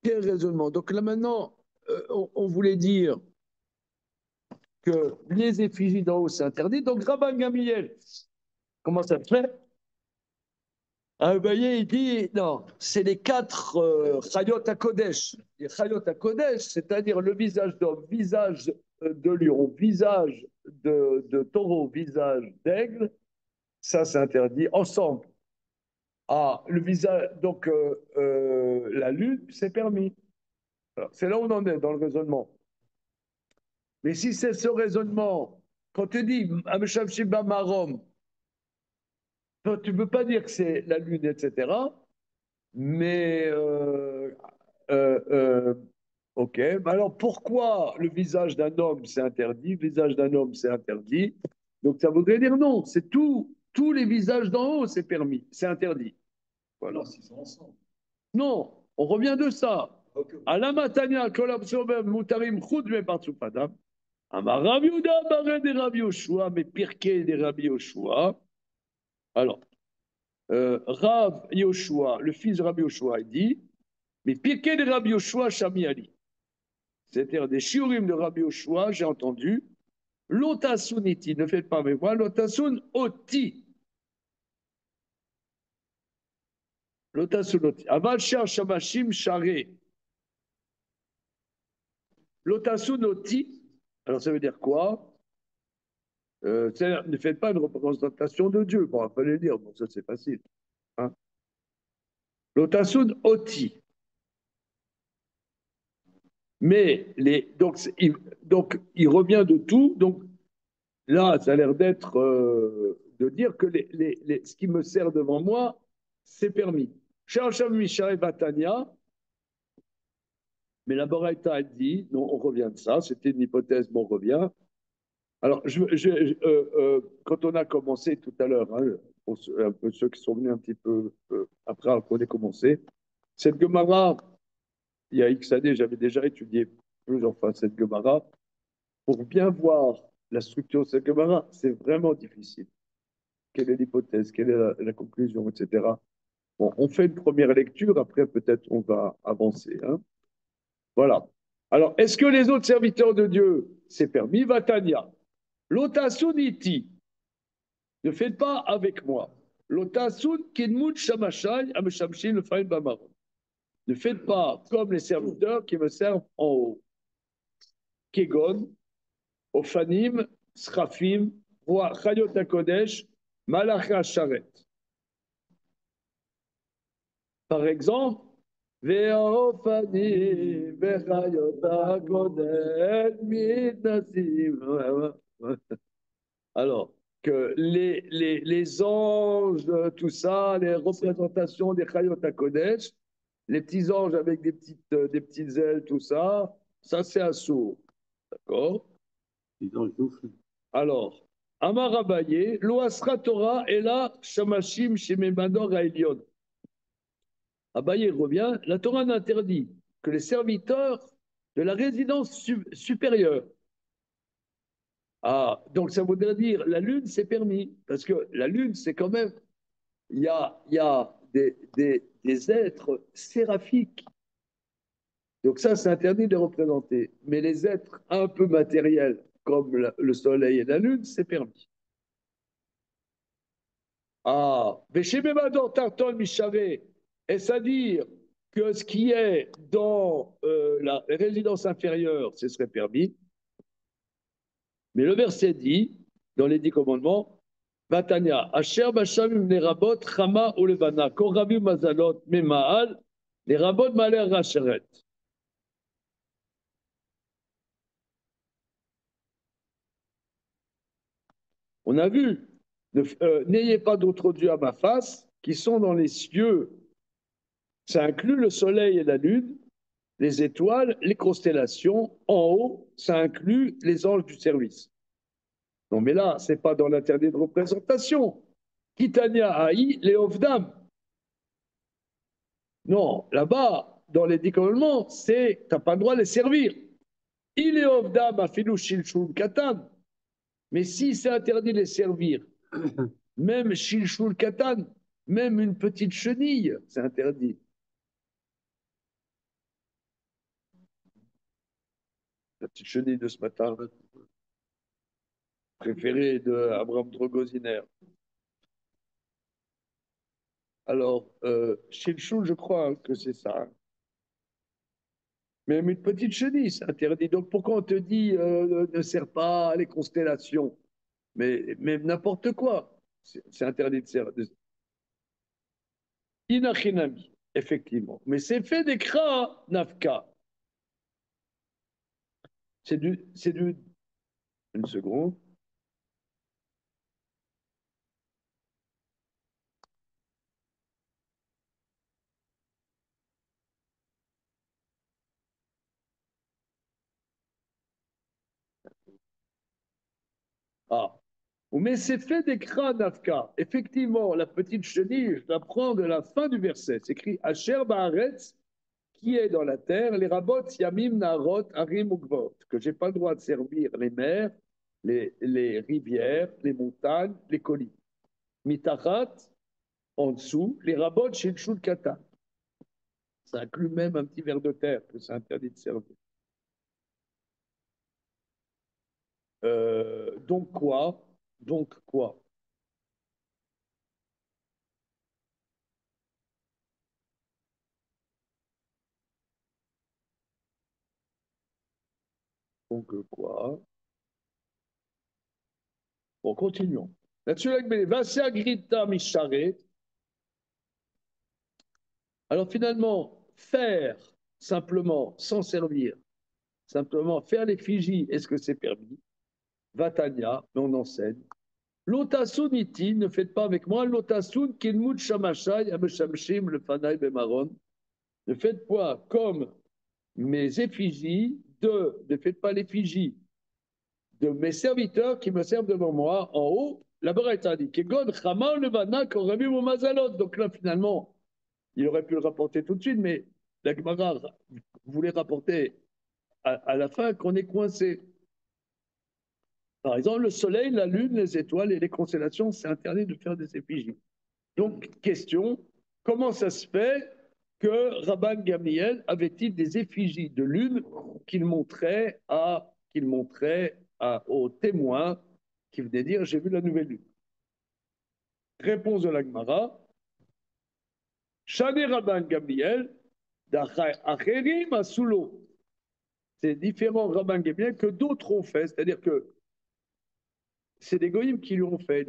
Speaker 1: Quel est le raisonnement? Donc là maintenant, on voulait dire que les effigies d'en haut, c'est interdit. Donc Rabban Gamliel, comment ça se fait? Il dit, non, c'est les quatre Chayot HaKodesh. Les Chayot HaKodesh, c'est-à-dire le visage d'homme, visage de lion, visage de taureau, visage d'aigle, ça c'est interdit ensemble. Ah, le visage, donc la lune, c'est permis. C'est là où on en est dans le raisonnement. Mais si c'est ce raisonnement, quand tu dis Ameshamshiba Marom, tu ne peux pas dire que c'est la lune, etc. Mais, ok. Mais alors pourquoi le visage d'un homme c'est interdit, le visage d'un homme c'est interdit? Donc ça voudrait dire non, c'est tout, tous les visages d'en haut c'est permis, c'est interdit. Voilà.
Speaker 4: Alors, s'ils sont ensemble.
Speaker 1: Non, on revient de ça.
Speaker 4: Ok.
Speaker 1: À la matania, kolabsobem mutarim chud me partsufadam. Amar Rav Yehuda baré des Rav Yoshua, mais pirke des Rav Yoshua. Alors, Rav Yoshua, le fils de Rav Yoshua, il dit, mais pirke des Rav Yoshua, Shami Ali. C'est-à-dire des shiurim de Rav Yoshua, j'ai entendu, l'otasuniti, ne faites pas avec moi, l'otasun oti. L'otasun oti. Aval shar shamashim share. L'otasun oti, alors ça veut dire quoi? Ne faites pas une représentation de Dieu. Bon, il fallait dire, bon, ça c'est facile. Hein. L'otasun oti. Mais donc, il revient de tout. Donc là, ça a l'air d'être de dire que ce qui me sert devant moi, c'est permis. Chercham Mishae Batania, Mais la Boraïta a dit, non, on revient de ça, c'était une hypothèse, mais on revient. Alors, quand on a commencé tout à l'heure, hein, pour un peu ceux qui sont venus un petit peu après qu'on ait commencé, cette Gemara, il y a X années, j'avais déjà étudié plusieurs fois cette Gemara. Pour bien voir la structure de cette Gemara, c'est vraiment difficile. Quelle est l'hypothèse, quelle est la conclusion, etc. Bon, on fait une première lecture, après peut-être on va avancer. Hein. Voilà. Alors, est-ce que les autres serviteurs de Dieu, c'est permis? Vatania. Lotasuniti. Ne faites pas avec moi. Lotasun kinmut shamashai ameshamshin le faim bamaron. Ne faites pas comme les serviteurs qui me servent en haut. Kegon, Ofanim, Srafim, Roi Chayot HaKodesh, Malacha Sharet. Par exemple, Ve'ofanim, Vechayot HaKodesh, Mitnasim. Alors, que les anges, tout ça, les représentations des Chayot HaKodesh, les petits anges avec des petites ailes, tout ça, ça c'est assourd. D'accord? Alors, Amar Abaye, Lo Asra Torah et là, Shamashim Shememador Aelion. Abaye revient, la Torah n'interdit que les serviteurs de la résidence supérieure. Ah, donc ça voudrait dire la lune, c'est permis, parce que la lune, c'est quand même, il y a des êtres séraphiques. Donc ça, c'est interdit de les représenter. Mais les êtres un peu matériels, comme le soleil et la lune, c'est permis. Ah, Veshemevador Tarton Mishavé, est-ce à dire que ce qui est dans la résidence inférieure, ce serait permis? Mais le verset dit, dans les 10 commandements, Vatania, Asher Bashamim Nerabot, Chama Olevana, Korabi Mazalot, Memaal, Nerabot Maler Racheret. On a vu, n'ayez pas d'autres dieux à ma face qui sont dans les cieux. Ça inclut le soleil et la lune, les étoiles, les constellations. En haut, ça inclut les anges du service. Non, mais là, ce n'est pas dans l'interdit de représentation. Kitania Haï, les Ovdam. Non, là-bas, dans les 10 commandements, c'est tu n'as pas le droit de les servir. Il est Ovdam à Shilshul Katan. Mais si c'est interdit de les servir, même Shilshul Katan, même une petite chenille, c'est interdit. La petite chenille de ce matin, préférée d'Abraham Drogoziner. Alors, Shilshul, je crois hein, que c'est ça. Même une petite chenille, c'est interdit. Donc pourquoi on te dit ne sert pas les constellations? Mais même n'importe quoi, c'est interdit de servir. Inachinami, effectivement. Mais c'est fait des kra nafka. C'est du. Une seconde. Ah. Mais c'est fait des kra nafka. Effectivement, la petite chenille, je la prends de la fin du verset. C'est écrit Asher Baaretz, qui est dans la terre, les rabots Yamim Narot Harim Ukvot, que j'ai pas le droit de servir les mers, les rivières, les montagnes, les collines. Mitachat, en dessous, les rabots Shilshul Katan. Ça inclut même un petit ver de terre que c'est interdit de servir. Donc quoi? Donc quoi? Donc quoi? Bon, continuons. Là-dessus, Vasya Grita Mishare. Alors finalement, faire simplement, sans servir, simplement faire l'effigie, est-ce que c'est permis? Vatania, mais on enseigne. Lotasun iti, ne faites pas avec moi. Lotasun kinmut shamashai ameshamshim le fanai bemaron. Ne faites pas comme mes effigies ne faites pas l'effigie de mes serviteurs qui me servent devant moi en haut. La Braïta dit Kegon Chama Levana Korabi Mazalot. Donc là, finalement, il aurait pu le rapporter tout de suite, mais la Gemara voulait rapporter à la fin qu'on est coincé. Par exemple, le soleil, la lune, les étoiles et les constellations, c'est interdit de faire des effigies. Donc, question, comment ça se fait que Rabban Gamliel avait-il des effigies de lune qu'il montrait aux témoins qui venaient dire j'ai vu la nouvelle lune. Réponse de la Gemara, Shane Rabban Gamliel, d'Acherim à Soulo. C'est différent Rabban Gamliel que d'autres ont fait, c'est-à-dire que c'est des goïms qui lui ont fait.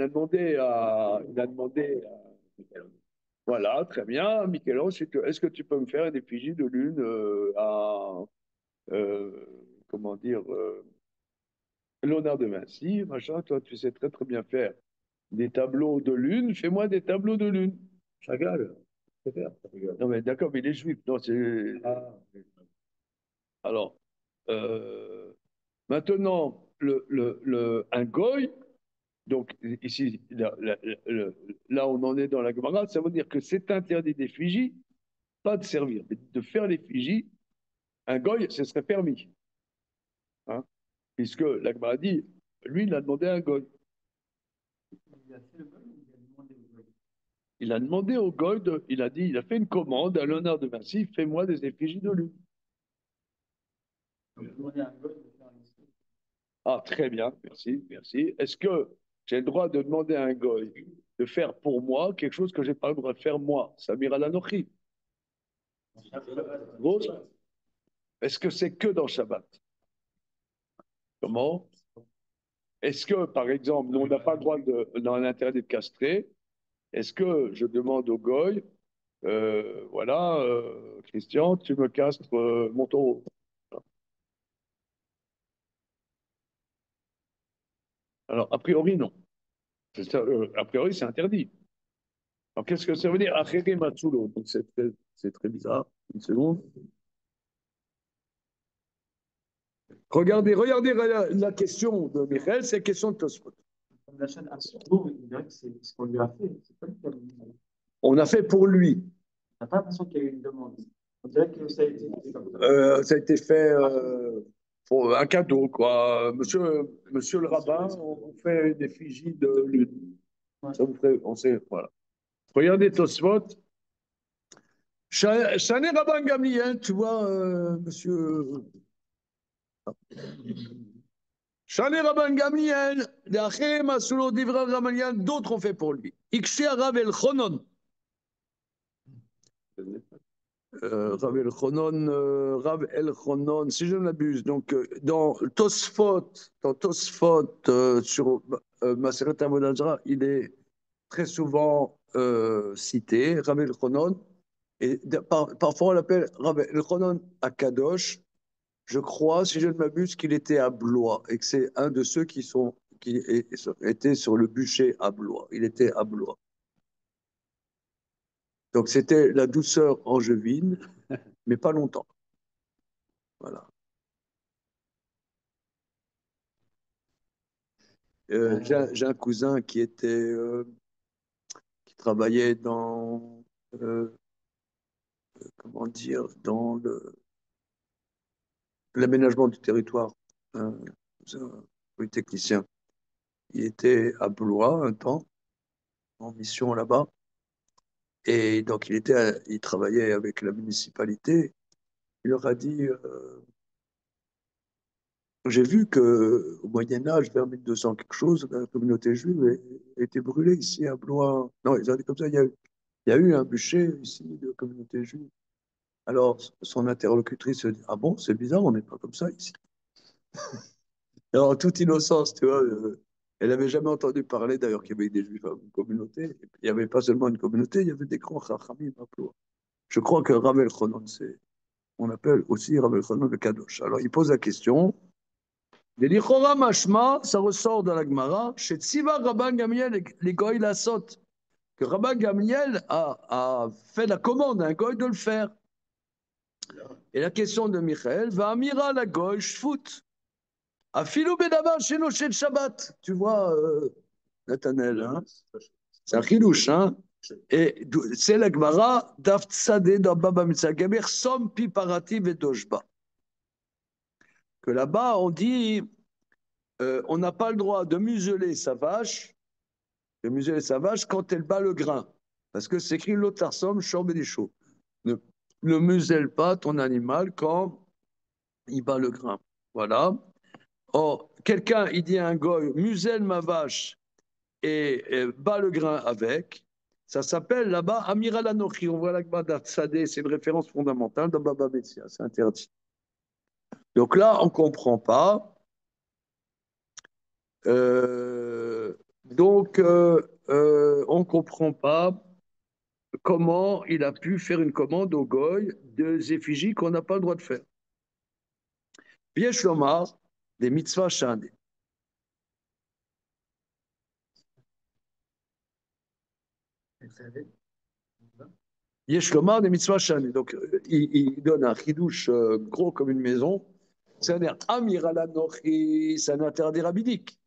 Speaker 1: Voilà, très bien, Michel-Ange, est-ce que tu peux me faire une effigie de lune euh, comment dire, Léonard de Vinci, machin, toi tu sais très très bien faire des tableaux de lune, fais-moi des tableaux de lune.
Speaker 2: Chagall, c'est faire, Chagall.
Speaker 1: Non mais d'accord, mais il est juif. Non,
Speaker 2: Ah,
Speaker 1: alors, maintenant, un goy, donc ici, là, on en est dans la Gemara, ça veut dire que c'est interdit d'effigie, pas de servir, mais de faire l'effigie, un goy, ce serait permis. Hein, puisque la Gemara dit, lui, il a demandé à un goy.
Speaker 5: Il a fait le goy ou il a demandé au goy?
Speaker 1: Il a demandé au goy, il a dit, il a fait une commande à Léonard de Vinci, fais-moi des effigies de lune.
Speaker 5: Il a demandé à un goy de faire un escape.
Speaker 1: Ah, très bien, merci, merci. Est-ce que j'ai le droit de demander à un goy de faire pour moi quelque chose que je n'ai pas le droit de faire moi? Samir al-Anochi. Rose, est-ce que c'est que dans Shabbat? Comment? Est-ce que, par exemple, nous, on n'a pas le droit dans l'interdit de castrer, est-ce que je demande au goy, voilà, Christian, tu me castres mon taureau? Alors, a priori, non. A priori, c'est interdit. Alors, qu'est-ce que ça veut dire? Achere matsulo. Donc, c'est très bizarre. Une seconde. Regardez la question de Michael, c'est la question de Tosfot.
Speaker 5: On achète un secours, il dirait que c'est ce qu'on lui a fait. C'est pas lui qui a demandé.
Speaker 1: On a fait pour lui.
Speaker 5: On n'a pas l'impression qu'il y a eu une demande. On dirait que ça a été fait comme ça.
Speaker 1: Ça a été fait pour un cadeau, quoi. Monsieur le rabbin, on vous fait une effigie de lune.
Speaker 5: Ouais.
Speaker 1: Ça vous ferait, on sait, voilà. Regardez Tosfot. Chané Rabban Gamliel, tu vois, monsieur. Chané Rabban Gamliel, d'autres ont fait pour lui. Ikshi Rav El Chonon. Rav El Chonon, si je ne m'abuse. Donc, dans Tosfot, sur Maseret Avodat Zarah, il est très souvent cité, Rav El Chonon. Et parfois, on l'appelle Rav El Chonon Akadosh. Je crois, si je ne m'abuse, qu'il était à Blois et que c'est un de ceux qui étaient sur le bûcher à Blois. Il était à Blois. Donc, c'était la douceur angevine, mais pas longtemps. Voilà. J'ai un cousin qui travaillait dans, comment dire, dans l'aménagement du territoire, un polytechnicien. Il était à Blois un temps, en mission là-bas, et donc il travaillait avec la municipalité. Il leur a dit, j'ai vu que au Moyen Âge, vers 1200 quelque chose, la communauté juive a été brûlée ici à Blois. Non, ils ont dit comme ça, il y a eu un bûcher ici de communauté juive. Alors, son interlocutrice se dit, ah bon, c'est bizarre, on n'est pas comme ça ici. Alors, en toute innocence, tu vois, elle n'avait jamais entendu parler d'ailleurs qu'il y avait des juifs dans une communauté. Et puis, il n'y avait pas seulement une communauté, il y avait des grands chachamim à Blois. Je crois que Rav El Chonon, on appelle aussi Rav El Chonon le Kadosh. Alors, il pose la question. Les Lichora Mashma, ça ressort de la Gemara, chez Tziva Rabban Gamliel, les Goy la saute, que Rabban Gamliel a fait la commande à un Goy de le faire. Et la question de Michael, va amira la goy shfut. Afilou bedavar shelo shel Shabbat. Tu vois, Nathanaël, hein? C'est un chidouche, hein? Et c'est la Gemara d'Aftsade dans Baba Mitzvah Gaber, Som pi parati vedoshba. Que là-bas, on dit, on n'a pas le droit de museler sa vache, quand elle bat le grain. Parce que c'est écrit l'otarsom shorbedisho. Ne muselle pas ton animal quand il bat le grain. Voilà. Or, quelqu'un, il dit à un goy, muselle ma vache et bat le grain avec. Ça s'appelle là-bas Amiral Anochi. On voit là-bas d'Atsadeh, c'est une référence fondamentale dans Baba Metzia, c'est interdit. Donc là, on ne comprend pas. On ne comprend pas comment il a pu faire une commande au goy des effigies qu'on n'a pas le droit de faire. Yesh lomar, des mitzvahs shane. Yesh lomar, des mitzvahs shane. Donc, il donne un chidouche gros comme une maison. C'est-à-dire, Amiral Anochi, c'est un interdit rabbinique.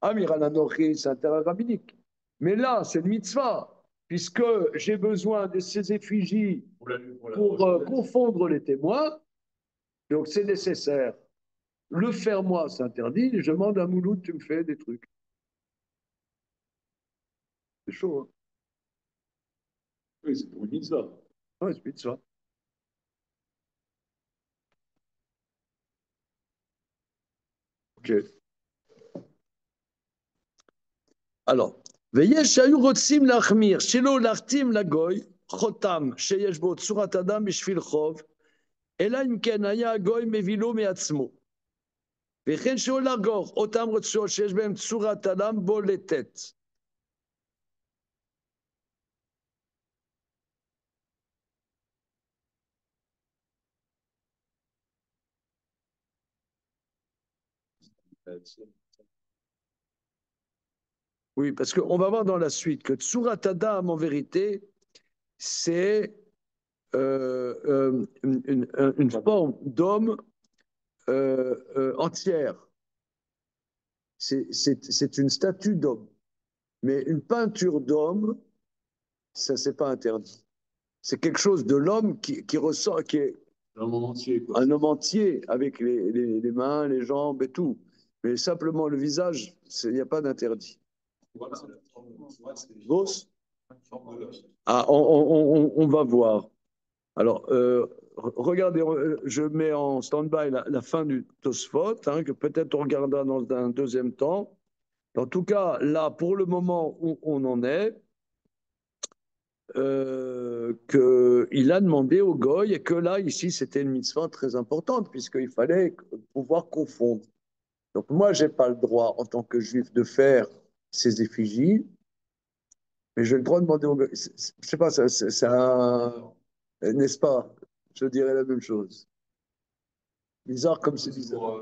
Speaker 1: Amiral Anochi, c'est un interdit rabbinique. Mais là, c'est une mitzvah, puisque j'ai besoin de ces effigies pour confondre les témoins. Donc, c'est nécessaire. Le faire moi, c'est interdit. Je demande à Mouloud, tu me fais des trucs. C'est chaud, hein?
Speaker 4: Oui, c'est pour une mitzvah.
Speaker 1: Oui, c'est mitzvah. Ok. Alors, ויש שהיו רוצים להחמיר, שלא להחתים לגוי, חותם שיש בו צורת אדם בשביל חוב, אלא אם כן היה הגוי מביא לו מעצמו. וכן שלא לאגור אותם רצועות שיש בהם צורת אדם בולטת. Oui, parce qu'on va voir dans la suite que Tsurat Adam, en vérité, c'est une forme d'homme entière. C'est une statue d'homme. Mais une peinture d'homme, ça, c'est pas interdit. C'est quelque chose de l'homme qui ressent, qui est
Speaker 4: Un homme entier, quoi.
Speaker 1: un homme entier avec les mains, les jambes et tout. Mais simplement le visage, il n'y a pas d'interdit. Boss? Ah, on va voir. Alors, regardez, je mets en stand-by la fin du Tosfot, hein, que peut-être on regardera dans un deuxième temps. En tout cas, là, pour le moment où on en est, qu'il a demandé au goy, et que là, ici, c'était une mitzvah très importante, puisqu'il fallait pouvoir confondre. Donc, moi, je n'ai pas le droit, en tant que juif, de faire ces effigies, mais j'ai le droit de demander au goy. Je ne sais pas, c'est un. N'est-ce pas? Je dirais la même chose. Bizarre comme c'est bizarre.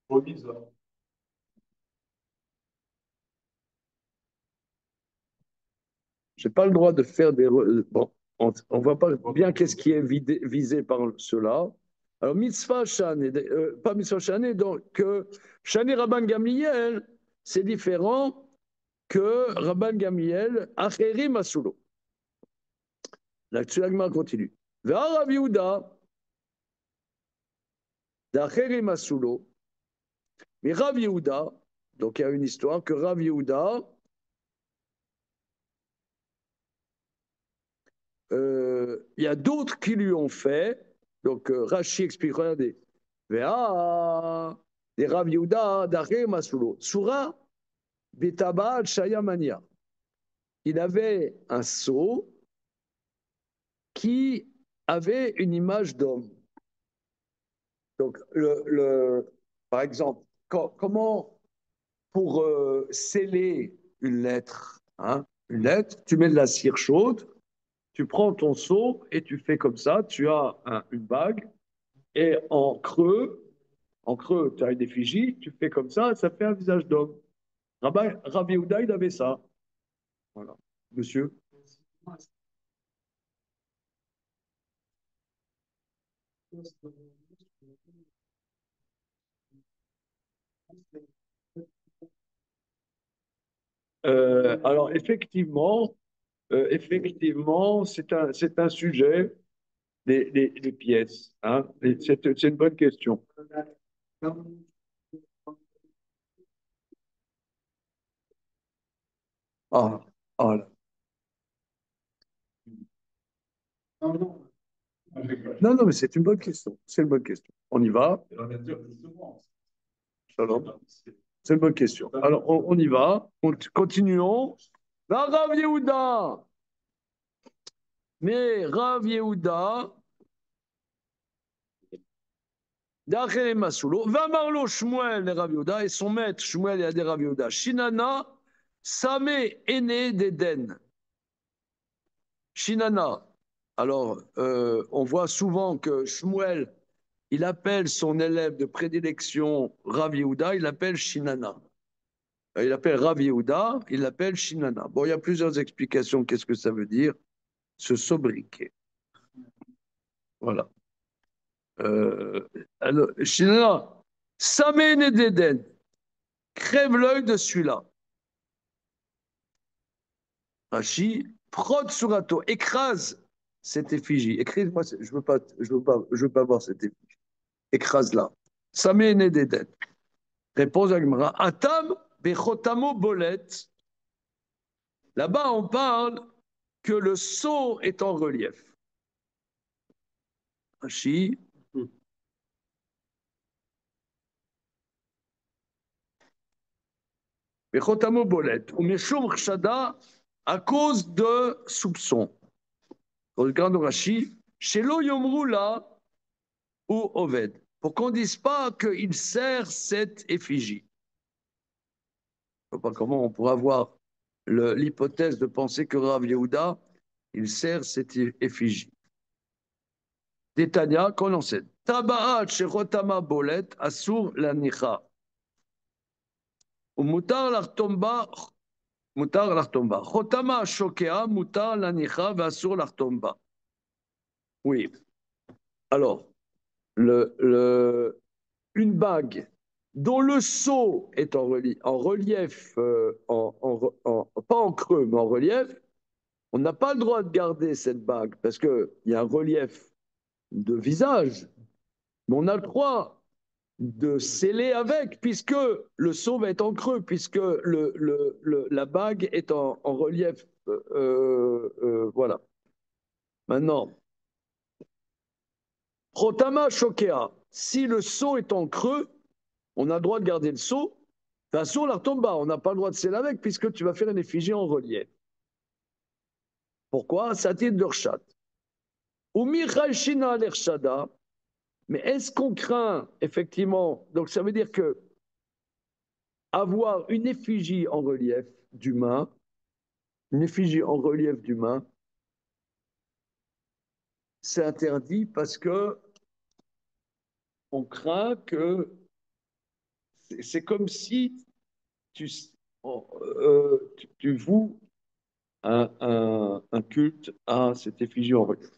Speaker 4: Pour une mitzvah.
Speaker 1: Je n'ai pas le droit de faire des. Bon, on ne voit pas bien qu'est-ce qui est visé par cela. Alors, mitzvah shane, pas mitzvah shane, donc shane Rabban Gamliel, c'est différent que Rabban Gamliel, acherim asulo. La Tzulagma continue. Ve'ar Rav Yehuda, d'acherim asulo, mais Rav Yehuda, donc il y a une histoire que Rav Yehuda, il y a d'autres qui lui ont fait. Donc Rashi explique, regardez. Vea, des Rav Yehuda, d'Achem Masulo. Sura, Betabal Shayamania. Il avait un sceau qui avait une image d'homme. Donc, par exemple, comment pour sceller une lettre, hein, une lettre, tu mets de la cire chaude, tu prends ton seau et tu fais comme ça, tu as une bague, et en creux, tu as une effigie, tu fais comme ça fait un visage d'homme. Rabbi Yehuda, il avait ça. Voilà. Monsieur? Alors, effectivement, c'est un sujet, les pièces. Hein. C'est une bonne question. Ah, ah là. Non, non, mais c'est une bonne question. C'est une bonne question. On y va. Shalom. C'est une bonne question. Alors, on y va. Continuons. La Rav Yehuda. Mais Rav Yehuda, d'après les Masoulo, va Marlo Shmuel et Rav Yehuda, et son maître Shmuel et Rav Yehuda. Shinana, Samé, aîné d'Éden. Shinana. Alors, on voit souvent que Shmuel, il appelle son élève de prédilection Rav Yehuda, il l'appelle Shinana. Il appelle Rav Yehuda, il l'appelle Shinana. Bon, il y a plusieurs explications. Qu'est-ce que ça veut dire? Se sobriquer. Voilà. Alors, Shinana, Samen d'Éden, crève l'œil de celui-là. Rashi, prod surato, écrase cette effigie. Écris-moi, je veux pas voir cette effigie. Écrase-la. Samen d'Éden. Réponse à Gemara. Atam bechotamo bolet. Là-bas, on parle que le sceau est en relief. Rashi. Bechotamo bolet. Ou meshum chada à cause de soupçons. Regarde Rashi. Shelo yomru là ou Oved. Pour qu'on ne dise pas qu'il sert cette effigie. Je ne sais pas comment on pourra avoir l'hypothèse de penser que Rav Yehuda, il sert cette effigie. Détania, qu'on enseigne. Tabaat shechotama bolet asur lanicha. Ou mutar l'artomba, mutar l'artomba. Chotama shokea, mutar lanicha, vasur l'artomba. Oui. Alors, une bague dont le sceau est en relief, pas en creux, mais en relief, on n'a pas le droit de garder cette bague parce qu'il y a un relief de visage, mais on a le droit de sceller avec puisque le sceau va être en creux, puisque la bague est en relief. Voilà. Maintenant, Protama Shokea, si le sceau est en creux, on a le droit de garder le sceau. De toute façon, la tomba, on n'a pas le droit de sceller avec puisque tu vas faire une effigie en relief. Pourquoi? Ça titre de Rchat. Ou Michal Shina l'Ershada. Mais est-ce qu'on craint effectivement? Donc ça veut dire que avoir une effigie en relief d'humain, une effigie en relief d'humain, c'est interdit parce que on craint que c'est comme si tu, tu voues un culte à cette effigie en relief.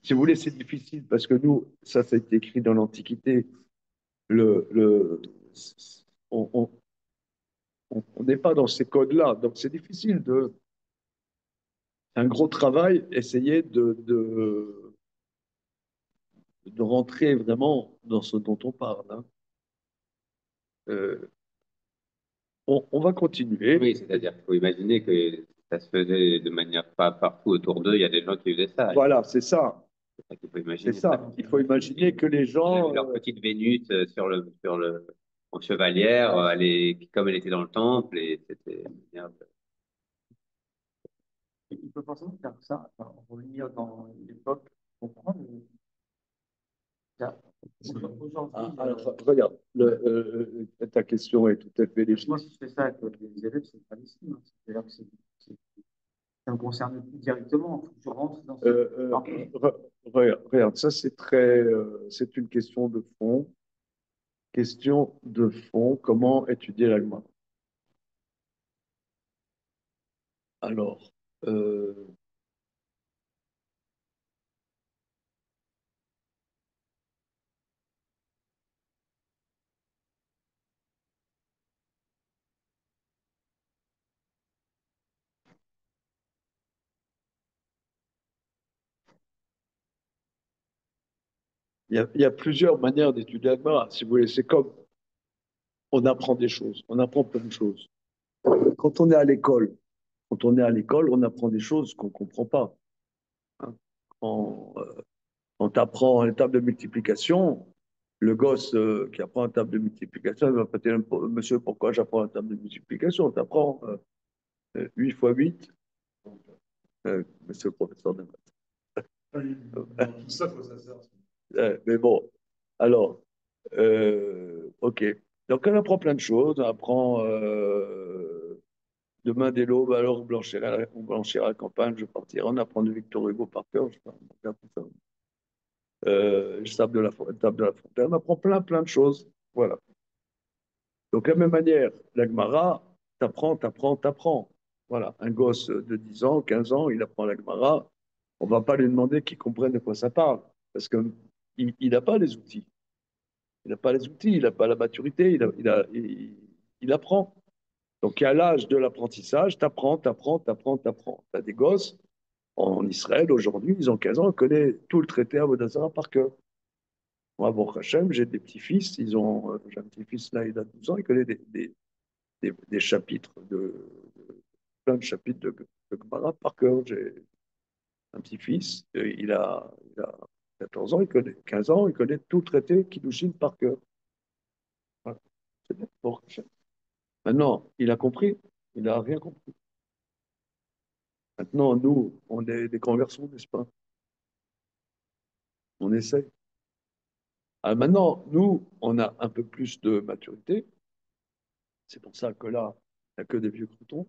Speaker 1: Si vous voulez, c'est difficile parce que nous, ça a été écrit dans l'Antiquité. Le, le, on n'est pas dans ces codes-là, donc c'est difficile de. Un gros travail, essayer de rentrer vraiment dans ce dont on parle. Hein. On va continuer.
Speaker 3: Oui, c'est-à-dire qu'il faut imaginer que ça se faisait de manière pas partout autour d'eux, il y a des gens qui faisaient ça.
Speaker 1: Voilà, c'est ça.
Speaker 3: C'est ça qu'il faut
Speaker 1: C'est
Speaker 3: imaginer.
Speaker 1: ça. Il faut imaginer que les
Speaker 3: Ils
Speaker 1: gens.
Speaker 3: avaient leur petite Vénus en chevalière, comme elle était dans le temple, et c'était une manière
Speaker 5: Il peut forcément faire ça, enfin, revenir dans l'époque, comprendre. Aujourd'hui,
Speaker 1: Alors, regarde, ta question est tout à fait légitime.
Speaker 5: moi, si je fais ça avec les élèves, c'est pas légitime. Hein. C'est-à-dire que ça me concerne plus directement. Il faut que je rentre dans ce.
Speaker 1: Regarde, ça c'est une question de fond. Question de fond, comment étudier l'Agma? Alors, il y a plusieurs manières d'étudier la Gemara. Si vous voulez, c'est comme on apprend des choses, on apprend plein de choses. Quand on est à l'école, on apprend des choses qu'on ne comprend pas. Hein. Quand on t'apprend une table de multiplication, le gosse qui apprend une table de multiplication, il va pas dire, monsieur, pourquoi j'apprends une table de multiplication? On t'apprend 8 fois 8, monsieur le professeur de
Speaker 4: Tout ça, quoi, ça sert.
Speaker 1: mais bon, alors, ok. Donc, on apprend plein de choses. On apprend demain dès l'aube, alors on blanchira la campagne, je partirai. On apprend de Victor Hugo par cœur. Je sais pas, on regarde tout ça. Table de la Fontaine. On apprend plein de choses. Voilà. Donc, de la même manière, la Gemara, t'apprends. Voilà. Un gosse de 10 ans, 15 ans, il apprend la Gemara. On ne va pas lui demander qu'il comprenne de quoi ça parle. Parce qu'il n'a pas les outils. Il n'a pas les outils, il n'a pas la maturité, il apprend. Donc, à l'âge de l'apprentissage, t'apprends. Tu as des gosses en Israël aujourd'hui, ils ont 15 ans, ils connaissent tout le traité à Vodazara par cœur. Moi, bon, Hachem, j'ai des petits-fils, j'ai un petit-fils là, il a 12 ans, il connaît des chapitres, plein de chapitres de Gemara par cœur. J'ai un petit-fils, il a 14 ans, il connaît 15 ans, il connaît tout le traité Kiddushin par cœur. Voilà. C'est bien pour Hachem. Maintenant, il a compris, il n'a rien compris. Maintenant, nous, on est des grands garçons, n'est-ce pas? On essaie. Alors maintenant, nous, on a un peu plus de maturité. C'est pour ça que là, il n'y a que des vieux croutons.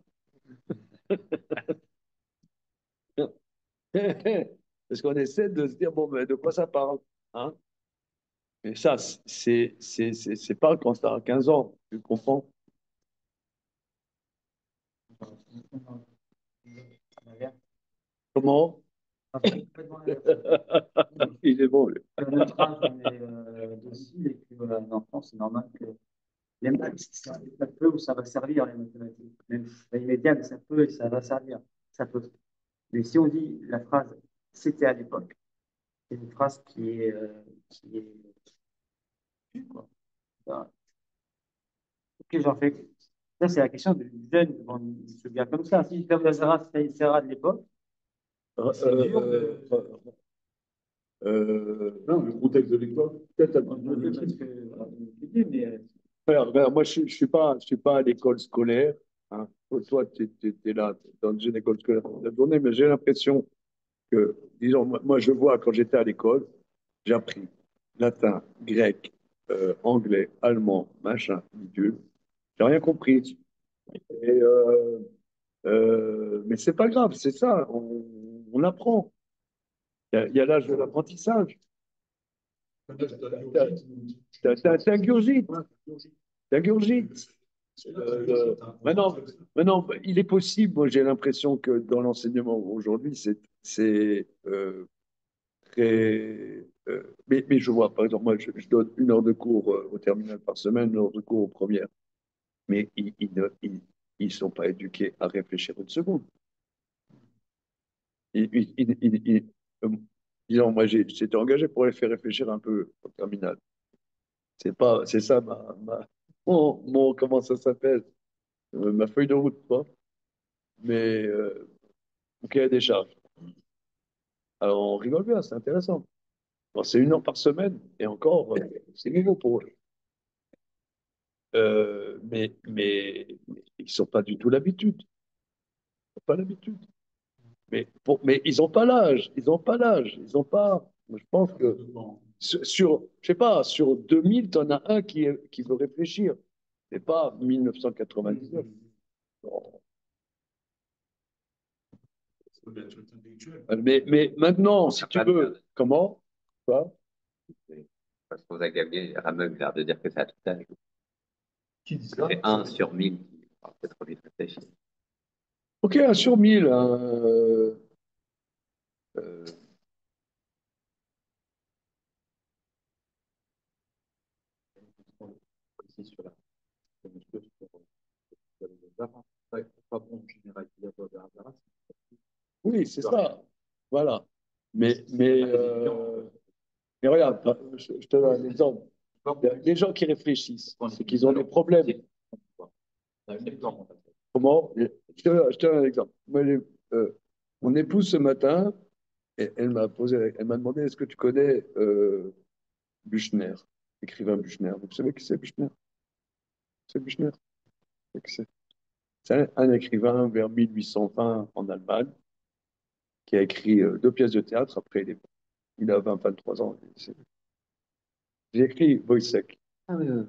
Speaker 1: Parce qu'on essaie de se dire, bon, ben, de quoi ça parle? Hein? Mais ça, c'est pas quand tu as 15 ans, tu comprends? Comment? Il est bon, lui.
Speaker 5: Notre âge, on est docile et que voilà, un enfant, c'est normal que les maths, ça peut ou ça va servir les mathématiques. Même si c'est pas immédiat, mais ça peut et ça va servir. Ça peut. Mais si on dit la phrase c'était à l'époque, c'est une phrase qui est quoi. Voilà. Ok, j'en fais. Ça, c'est la question du jeune, on se bien comme ça. Si Dave Lazara, c'était Sarah de l'époque, c'est dur
Speaker 4: Non, le contexte de l'école, peut-être un peu
Speaker 5: parce que, voilà, mais
Speaker 1: Regarde, moi, je je suis pas à l'école scolaire. Hein. Toi, tu es, là, dans une école scolaire toute la journée, mais j'ai l'impression que, disons, moi, je vois quand j'étais à l'école, j'ai appris latin, grec, anglais, allemand, machin, bidule. J'ai rien compris. Et, mais c'est pas grave, c'est ça, on apprend. Il y a l'âge de l'apprentissage. T'ingurgites, t'ingurgites. Maintenant, il est possible, moi j'ai l'impression que dans l'enseignement aujourd'hui, c'est très. Mais je vois, par exemple, moi je donne 1 heure de cours au terminal par semaine, 1 heure de cours aux premières. Mais ils sont pas éduqués à réfléchir une seconde. Ils, ils- ils- ils- ils- euh, Disons, moi j'étais engagé pour les faire réfléchir un peu au terminal. C'est ça comment ça s'appelle? Ma feuille de route, quoi. Mais mon cahier des charges. Alors on rigole bien, c'est intéressant. Bon, c'est 1 heure par semaine, et encore, c'est nouveau pour eux. Mais ils sont pas du tout l'habitude. Ils ont pas l'habitude. Mais ils n'ont pas l'âge. Ils n'ont pas l'âge. Ils n'ont pas. Je pense que je sais pas, sur 2000, tu en as un qui veut réfléchir. C'est pas 1999. Bon. Mais maintenant, si tu veux, comment? Quoi?
Speaker 3: Parce qu'on a gagné, Ramon a l'air de dire que c'est à tout âge.
Speaker 4: Qui dit ça?
Speaker 3: C'est 1 sur 1000 qui va peut-être vite réfléchir.
Speaker 1: Ok, 1 sur 1000. Hein, euh,
Speaker 2: Ici, sur la monsieur, sur les arts. Ouais, pas bon généraliser de hasard.
Speaker 1: oui, c'est ça. Voilà. Mais Mais regarde, je te donne un exemple. Les gens qui réfléchissent, c'est qu'ils ont des problèmes. Comment? Je te donne un exemple. Moi, mon épouse, ce matin, elle m'a demandé, est-ce que tu connais Büchner, écrivain Büchner? Vous savez qui c'est Büchner? C'est Büchner? C'est qui c'est? C'est un écrivain vers 1820 en Allemagne qui a écrit deux pièces de théâtre. Après, il a 23 ans. J'ai écrit Wojciech.
Speaker 3: Ah oui, oui.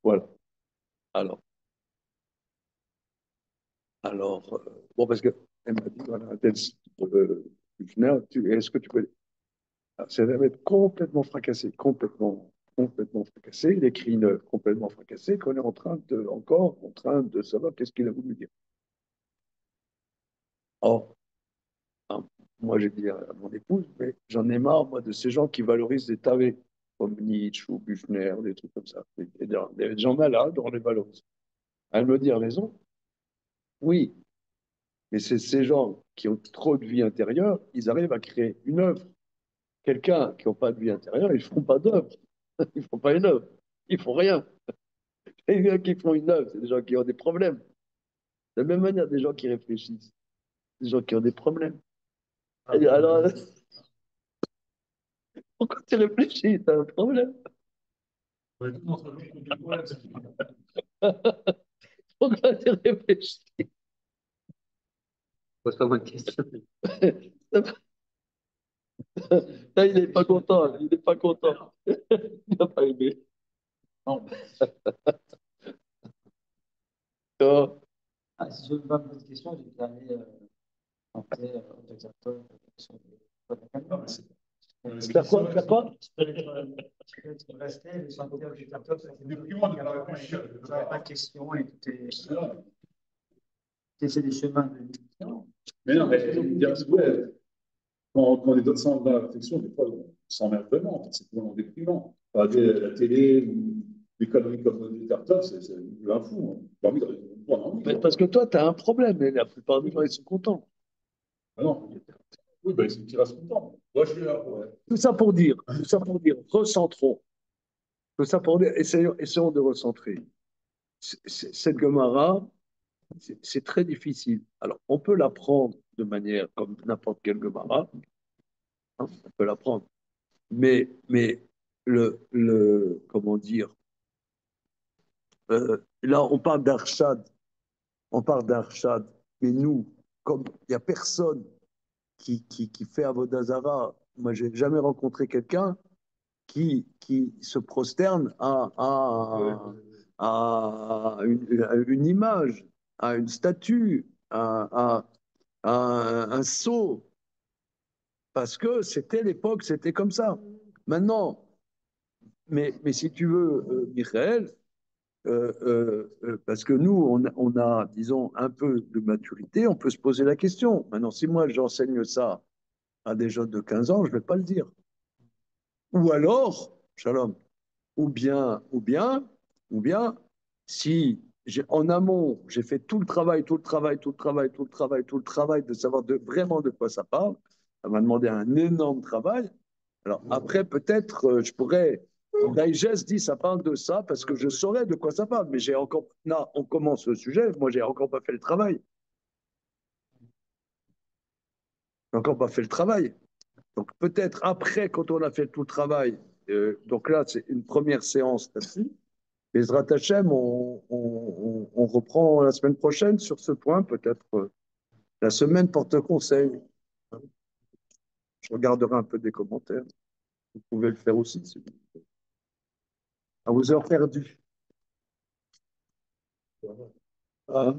Speaker 1: Voilà. Alors, bon, parce que elle m'a dit, voilà, Büchner, est-ce que tu connais? Alors, ça va être complètement fracassé, complètement fracassé. Il écrit une œuvre complètement fracassée qu'on est encore en train de savoir qu'est-ce qu'il a voulu dire. Or, hein, moi, j'ai dit à mon épouse, mais j'en ai marre, moi, de ces gens qui valorisent des tarés, comme Nietzsche ou Büchner, des trucs comme ça. Des gens malades, on les valorise. Elle me dit, a raison, oui, mais c'est ces gens qui ont trop de vie intérieure, ils arrivent à créer une œuvre. Quelqu'un qui n'a pas de vie intérieure, ils ne font pas d'œuvre. Ils ne font pas une œuvre. Ils ne font rien. Et les gens qui font une œuvre, c'est des gens qui ont des problèmes. De la même manière, des gens qui réfléchissent, des gens qui ont des problèmes. Et alors, pourquoi tu réfléchis? Tu as un problème. Pourquoi tu réfléchis?
Speaker 3: Pose-toi moins de questions.
Speaker 1: Là, il n'est pas content. Il n'est pas content. Il n'a pas aimé. Non. Oh.
Speaker 5: Ah, si je veux pas me poser de questions, j'ai déjà allé tenter des acteurs sur
Speaker 1: Faire quoi? Faire quoi?
Speaker 5: rester, chanter avec les acteurs, c'est déprimant. J'aurais pas de questions et c'est des chemins de vie.
Speaker 4: Mais non, mais ouais, quand on est dans la réflexion, des fois, on s'emmerde vraiment. C'est vraiment déprimant. Regarder la télé ou des conneries comme des startups, c'est un fou. Hein. J'ai envie de
Speaker 1: Mais parce que toi, tu as un problème, mais la plupart des gens, ils sont contents.
Speaker 4: Ah non. Oui, ben, c'est qu'il reste content. Moi, je suis là. Ouais.
Speaker 1: Tout ça pour dire, recentrons. Tout ça pour dire, essayons de recentrer. Cette Gemara, c'est très difficile. Alors, on peut l'apprendre de manière comme n'importe quelle Gemara, hein, on peut l'apprendre. Mais comment dire, là, on parle d'Arshad, mais nous, comme il n'y a personne qui fait Avodazara, moi, j'ai jamais rencontré quelqu'un qui se prosterne à une image, à une statue, à un sceau, parce que c'était l'époque, c'était comme ça. Maintenant, mais si tu veux, Michael, parce que nous, on a, disons, un peu de maturité, on peut se poser la question. Maintenant, si moi j'enseigne ça à des jeunes de 15 ans, je ne vais pas le dire. Ou alors, Shalom, ou bien, si en amont, j'ai fait tout le travail, tout le travail de savoir vraiment de quoi ça parle, ça m'a demandé un énorme travail. Alors après, peut-être, je pourrais, Digest dit, ça parle de ça parce que je saurais de quoi ça parle, mais là, on commence le sujet, moi, j'ai encore pas fait le travail. J'ai encore pas fait le travail. Donc peut-être après, quand on a fait tout le travail, donc là, c'est une première séance là-dessus. Bezrat Hachem, on reprend la semaine prochaine sur ce point, peut-être la semaine porte conseil. Je regarderai un peu des commentaires. Vous pouvez le faire aussi. À vos heures perdues. Ah.